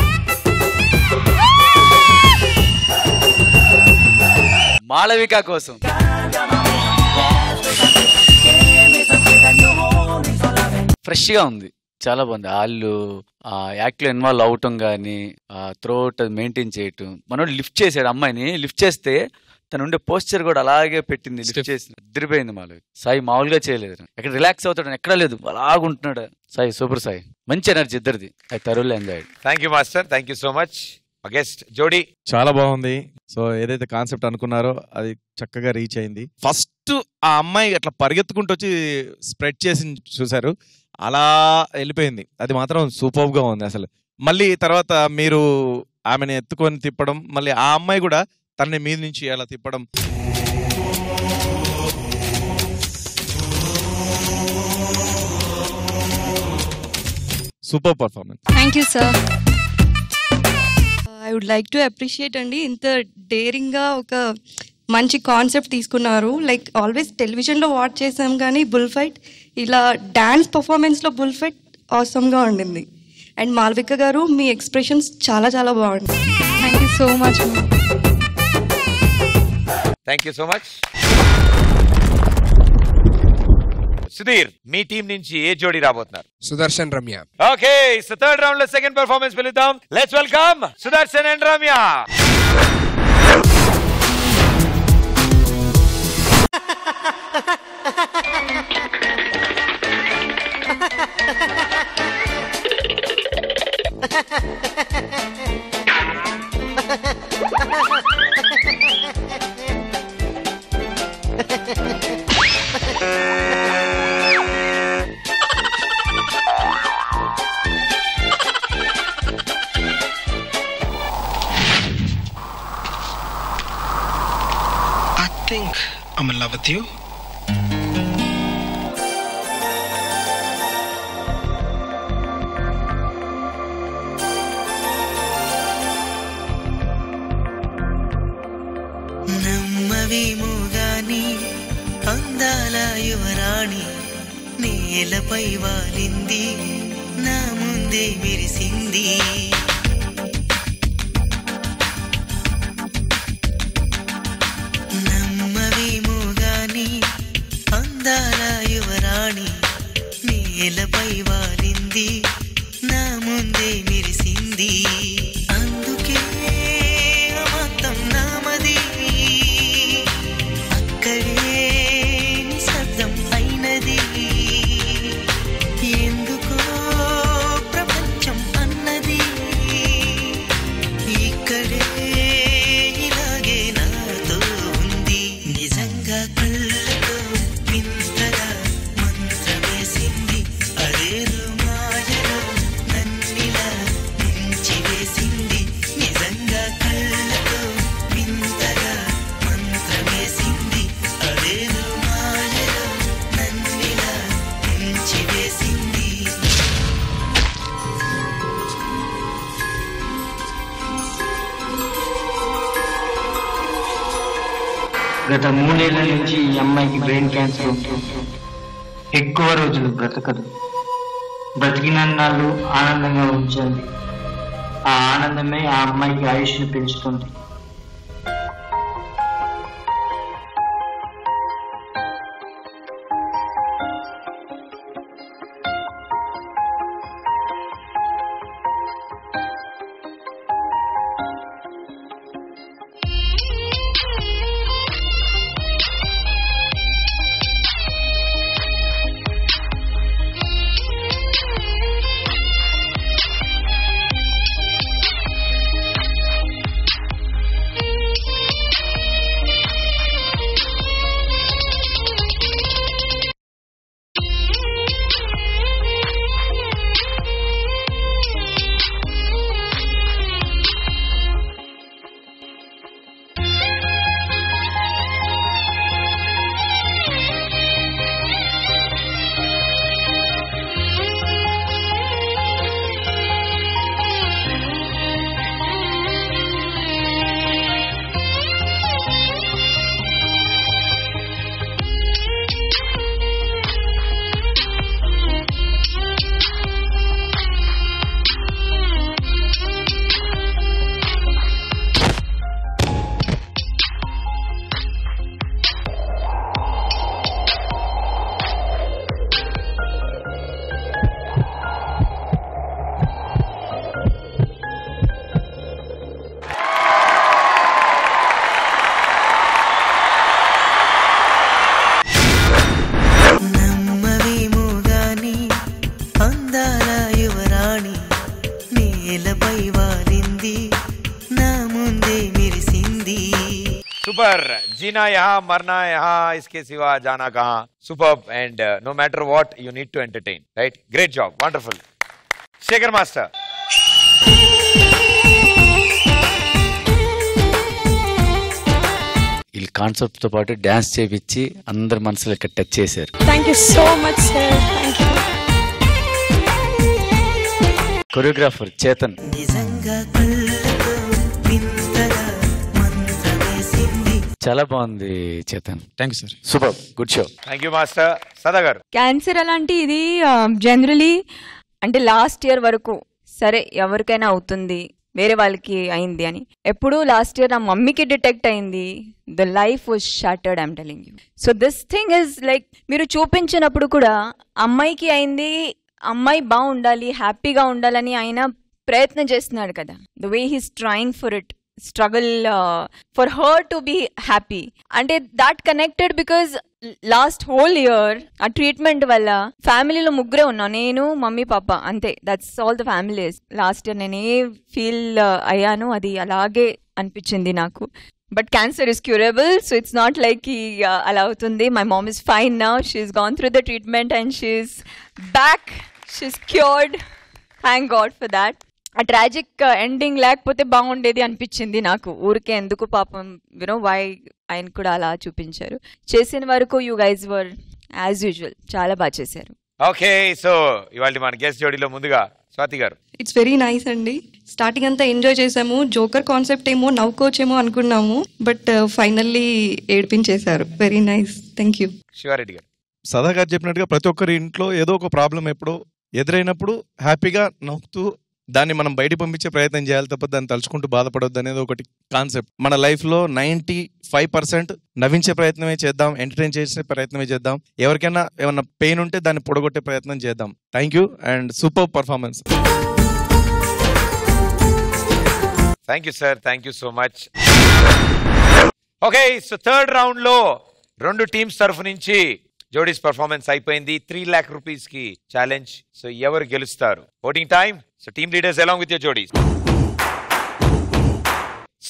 మాళవిక కోసం. ఫ్రెష్ గా ఉంది, చాలా బాగుంది. వాళ్ళు యాక్ట్ లో ఇన్వాల్వ్ అవటం కానీ త్రోట్ మెయింటైన్ చేయటం. మనోడు లిఫ్ట్ చేశాడు అమ్మాయిని. లిఫ్ట్ చేస్తే తను ఉండే పోస్చర్ కూడా అలాగే పెట్టింది, లిఫ్ట్ చేసి అదిరిపోయింది. మాళవిక. సాయి మామూలుగా చేయలేదు, ఎక్కడ రిలాక్స్ అవుతాడు ఎక్కడా లేదు, అలాగుంటున్నాడు సాయి. సూపర్ సాయి, మంచి ఎనర్జీ ఇద్దరిది. I thoroughly enjoyed. Thank you master, thank you so much. Guest జోడీ చాలా బాగుంది. సో ఏదైతే కాన్సెప్ట్ అనుకున్నారో అది చక్కగా రీచ్ అయింది. ఫస్ట్ ఆ అమ్మాయి అట్లా పరిగెత్తుకుంటూ వచ్చి స్ప్రెడ్ చేసి చూసారు, అలా వెళ్ళిపోయింది. అది మాత్రం సూపర్ గా ఉంది అసలు. మళ్ళీ తర్వాత మీరు ఆమెను ఎత్తుకొని తిప్పడం, మళ్ళీ ఆ అమ్మాయి కూడా తనని మీద నుంచి అలా తిప్పడం, super performance. Thank you, sir. I would like to appreciate అండి, ఇంత డేరింగ్గా ఒక మంచి కాన్సెప్ట్ తీసుకున్నారు. లైక్ ఆల్వేస్ టెలివిజన్లో వాచ్ చేసాం కానీ బుల్ ఫైట్, ఇలా డాన్స్ పర్ఫార్మెన్స్లో బుల్ ఫైట్ ఆసమ్గా ఉండింది. అండ్ మాల్విక గారు మీ ఎక్స్ప్రెషన్స్ చాలా చాలా బాగుంది. Thank you so much, ma'am. Thank you so much. Sudheer, me team నుంచి ఏ జోడీ రాబోతున్నారు? Sudarshan Ramya. Okay, so third round లో సెకండ్ పర్ఫార్మెన్స్ పిలుద్దాం. Let's welcome Sudarshan and Ramya. think I'm in love with you. నమ్మవేమో గాని అందాల యువరాణి నేలపై వాలింది నా ముందే విరిసింది నమ్మవేమో గాని అందాల యువరాణి నేలపై వాలింది నా ముందే విరిసింది అందుకే మొత్తం నామది అక్కడే నిశ్శబ్దం అయినది ఎందుకో ప్రపంచం అన్నది ఇక్కడే ఇలాగే నాతో ఉంది నిజంగా కళ్ళతో వింతగా మంత్రమేసింది అదేదో మాయలో నన్నిలా ముంచివేసింది నిజంగా కళ్ళతో వింతగా మంత్రమేసింది అదేదో మాయలో నన్నిలా ముంచివేసింది గత 3 ఏళ్ల నుంచి ఈ అమ్మాయికి బ్రెయిన్ క్యాన్సర్ ఉంటుంది ఎక్కువ రోజులు బ్రతకదు బ్రతికినన్నాళ్ళు ఆనందంగా ఉంచాలి ఆ ఆనందమే ఆ అమ్మాయికి ఆయుష్ను పెంచుతుంది सुपर जीना यहाँ मरना यहाँ इसके सिवा जाना कहाँ super and no matter what you need to entertain right great job wonderful Shekhar master వీళ్ళు కాన్సెప్ట్ తో పాటు డాన్స్ చేపించి అందరి మనసులు ఇక్కడ టచ్ చేశారు. Thank you so much, sir. Thank you. Choreographer Chetan. చాలా బాగుంది Chetan. Thank you sir. Super good show. Thank you master. సదా గారు. క్యాన్సర్ అలాంటి ఇది జనరలీ అంటే లాస్ట్ ఇయర్ వరకు సరే ఎవరికైనా అవుతుంది వేరే వాళ్ళకి అయింది అని ఎప్పుడు లాస్ట్ ఇయర్ నా మమ్మీకి డిటెక్ట్ అయింది. The life was shattered I'm telling you. So this thing is like మీరు చూపించినప్పుడు కూడా అమ్మాయికి అయింది అమ్మాయి బాగుండాలి హ్యాపీగా ఉండాలని ఆయన ప్రయత్నం చేస్తున్నాడు కదా. The way he's trying for it struggle for her to be happy అంటే that connected because last whole year ఆ ట్రీట్మెంట్ వల్ల ఫ్యామిలీలో ముగ్గురే ఉన్నాం నేను మమ్మీ పాప అంతే. That's all the families. Last year నేను ఏ ఫీల్ అయ్యాను అది అలాగే అనిపించింది నాకు. But cancer is curable so it's not like అలా అవుతుంది. My mom is fine now. She's gone through the treatment and she's back. She is cured. Thank god for that. ఆ ట్రాజిక్ ఎండింగ్ లేకపోతే బాగుండేది అనిపించింది నాకు. ఊరికే ఎందుకు పాపం యూనో వై ఆయన కూడా అలా చూపించారు. చేసిన వరకు you guys were as usual చాలా బాగా చేశారు. ఓకే సో ఇవాళ మన గెస్ట్ జోడీలో ముందుగా స్వాతి గారు. ఇట్స్ వెరీ నైస్ అండి. స్టార్టింగ్ అంతా ఎంజాయ్ చేసాము. జోకర్ కాన్సెప్ట్ ఏమో నవ్వుకోవచ్చేమో అనుకున్నాము బట్ ఫైనల్లీ ఏడిపించేశారు. Very nice. Thank you. Sivareddy గారు. సదా గారు చెప్పినట్టుగా ప్రతి ఒక్కరి ఇంట్లో ఏదో ఒక ప్రాబ్లం ఎప్పుడో ఎదురైనప్పుడు హ్యాపీగా నవ్వుతూ దాన్ని మనం బయట పంపించే ప్రయత్నం చేయాలి తప్ప దాన్ని తలుచుకుంటూ బాధపడొద్దు అనేది ఒకటి కాన్సెప్ట్. మన లైఫ్లో 95% నవ్వించే ప్రయత్నమే చేద్దాం, ఎంటర్టైన్ చేసే ప్రయత్నమే చేద్దాం. ఎవరికైనా ఏమన్నా పెయిన్ ఉంటే దాన్ని పొడగొట్టే ప్రయత్నం చేద్దాం. Thank you and super performance. Thank you sir. Thank you so much. Okay so third round లో రెండు టీమ్స్ తరఫు నుంచి జోడీస్ పర్ఫార్మెన్స్ అయిపోయింది. 3 lakh rupees కి ఛాలెంజ్. సో ఎవరు గెలుస్తారు? Voting time. So team leaders along with your jodis.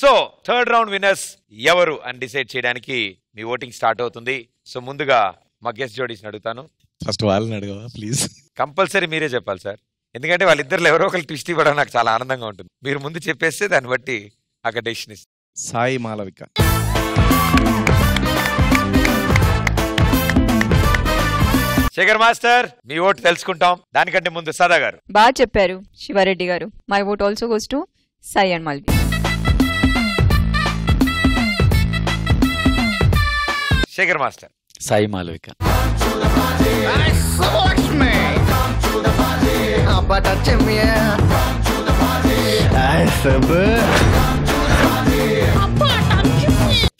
So third round winners ఎవరు అని డిసైడ్ చేయడానికి మీ ఓటింగ్ స్టార్ట్ అవుతుంది. సో ముందుగా మా గెస్ట్ జోడీస్ అడుగుతాను. ఫస్ట్ వాళ్ళని అడగవా ప్లీజ్? కంపల్సరీ మీరే చెప్పాలి సార్. ఎందుకంటే వాళ్ళిద్దరు ఎవరో ఒకరు ట్విస్ట్ ఇవ్వడం నాకు చాలా ఆనందంగా ఉంటుంది. మీరు ముందు చెప్పేస్తే దాన్ని బట్టి అక్కడ డెసిషన్ ఇస్తాను. సాయి మాలవిక. శేఖర్ మాస్టర్ మీ ఓటు తెలుసుకుంటాం. దానికంటే ముందు సదా గారు. బాగా చెప్పారు Sivareddy garu. My vote also goes to Sai and Malvi. Shekhar master. Sai Malavika.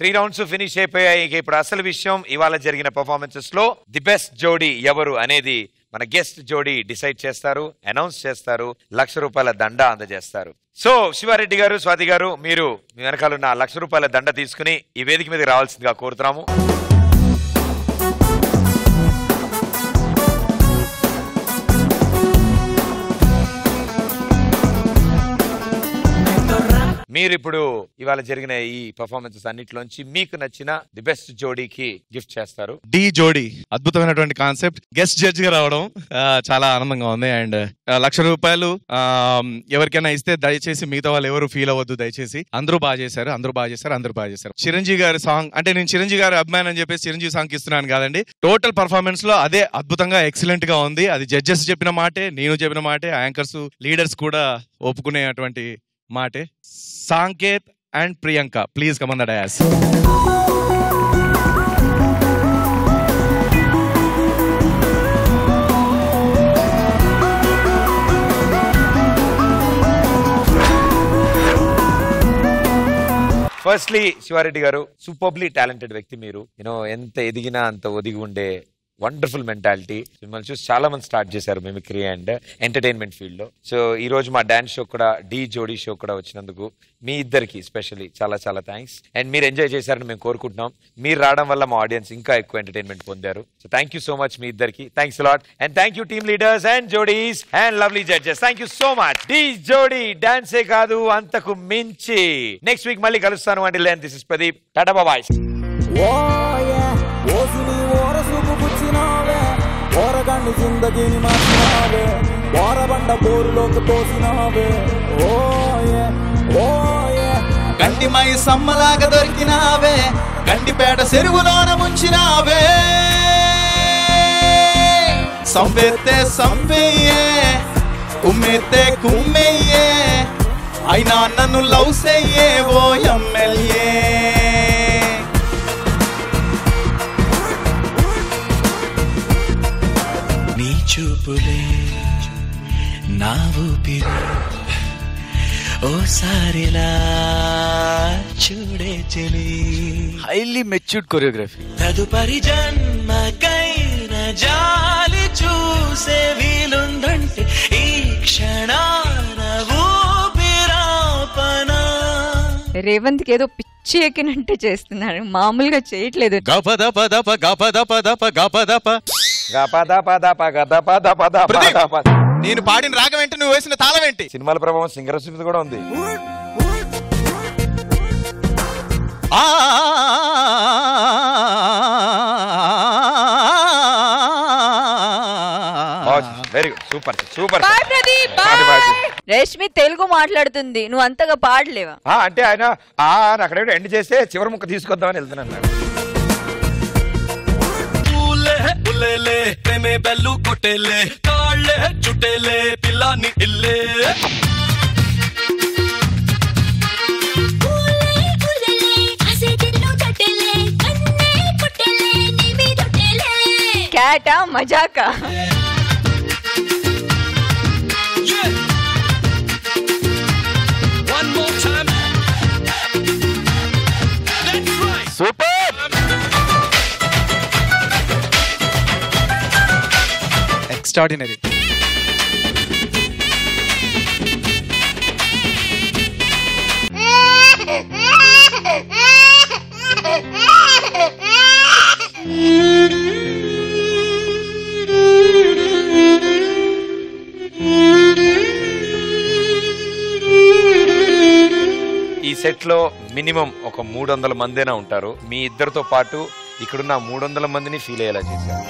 Three rounds finish అయిపోయాయి. ఇప్పుడు అసలు విషయం ఇవాళ జరిగిన పర్ఫార్మెన్సెస్ లో ది బెస్ట్ జోడీ ఎవరు అనేది మన గెస్ట్ జోడీ డిసైడ్ చేస్తారు, అనౌన్స్ చేస్తారు, ₹1,00,000 దండ అందజేస్తారు. సో శివారెడ్డి గారు, స్వాతి గారు, మీరు మీ వెనకాల ఉన్న ₹1,00,000 దండ తీసుకుని ఈ వేదిక మీదకి రావాల్సిందిగా కోరుతున్నాము. మీరు ఇప్పుడు ఇవాళ జరిగిన ఈ పర్ఫార్మెన్సెస్ అన్నిటిలోంచి మీకు నచ్చిన ది బెస్ట్ జోడీకి గిఫ్ట్ చేస్తారు. డి జోడీ అద్భుతమైనటువంటి కాన్సెప్ట్. గెస్ట్ జడ్జ్ గా రావడం చాలా ఆనందంగా ఉంది. అండ్ ₹1,00,000 ఎవరికైనా ఇస్తే దయచేసి మిగతా వాళ్ళు ఎవరు ఫీల్ అవ్వద్దు. దయచేసి అందరూ బాగా చేశారు, అందరూ బాగా చేశారు, అందరూ బాగా చేశారు. చిరంజీవి గారి సాంగ్ అంటే నేను చిరంజీవి గారి అభిమానం అని చెప్పేసి చిరంజీవి సాంగ్ ఇస్తున్నాను కాదండి. టోటల్ పర్ఫార్మెన్స్ లో అదే అద్భుతంగా ఎక్సలెంట్ గా ఉంది. అది జడ్జెస్ చెప్పిన మాటే, నేను చెప్పిన మాటే, యాంకర్స్ లీడర్స్ కూడా ఒప్పుకునేటువంటి మాటే. Sanket and Priyanka please come on the dais. Firstly Sivareddy garu, superbly talented వ్యక్తి మీరు. యూనో ఎంత ఎదిగినా అంత ఒదిగి ఉండే వండర్ఫుల్ మెంటాలిటీ. మిమ్మల్ని చూసి చాలా మంది స్టార్ట్ చేశారు మిమిక్రీ అండ్ ఎంటర్టైన్మెంట్ ఫీల్డ్ లో. సో ఈ రోజు మా డాన్స్ షో కూడా డి జోడీ షో కూడా వచ్చినందుకు మీ ఇద్దరికి స్పెషల్లీ చాలా చాలా థ్యాంక్స్. అండ్ మీరు ఎంజాయ్ చేశారని మేము కోరుకుంటున్నాం. మీరు రావడం వల్ల మా ఆడియన్స్ ఇంకా ఎక్కువ ఎంటర్టైన్మెంట్ పొందారు. So thank you so much మీ ఇద్దరికి. Thanks lot. And thank you team leaders and jodis and lovely judges. Thank you so much. Dhee Jodi డాన్సే కాదు అంతకు మించి. నెక్స్ట్ వీక్ మళ్ళీ కలుస్తాను. అంటే లేన్ this is Pradeep. Tata bye. ఓరగండి జిందగీని మార్చినావే, ఓరబండ పోరులోకి తోసినావే. గండి మై సమ్మలాగా దొరికినావే, గండిపేట చెరువులోన ముంచినావే. సంపెత్తే సంపెయ్యే, కుమ్మెత్తే కుమ్మెయ్యే, అయినా నన్ను లవ్ చెయ్యే ఓ ఎమ్మెల్యే. నీ చూపులే నా ఊపిరి, ఓసారిలా చూడే చెలి. Highly matured choreography. తదుపరి జన్మకైన జాలి చూసే వీలుందంటే ఈ క్షణాన ఊపిరాపనా. రేవంత్ కి ఏదో పిచ్చి ఎక్కినట్టే చేస్తున్నాడు, మామూలుగా చేయట్లేదు. నేను పాడిన రాగం ఏంటి, నువ్వు వేసిన తాళం ఏంటి? సినిమాల ప్రభావం సింగర్ సుమిత కూడా ఉంది. Very good, super super. Reshmi Telugu మాట్లాడుతుంది, నువ్వు అంతగా పాడలేవా? అంటే ఆయన అక్కడ ఎండ్ చేస్తే చివరి ముక్క తీసుకొద్దామని వెళ్తున్నాను. ప్రేమే బెల్లు కొట్టేలే, కాళ్ళే చుట్టేలే, పిల్లాన్ని ఇల్లే. క్యాటా మజాకా. సూపర్. ఎక్స్ట్రాడినరీ. ఈ సెట్ లో మినిమం ఒక 300 మందేనా ఉంటారు. మీ ఇద్దరితో పాటు ఇక్కడున్న 300 మందిని ఫీల్ అయ్యేలా చేశారు.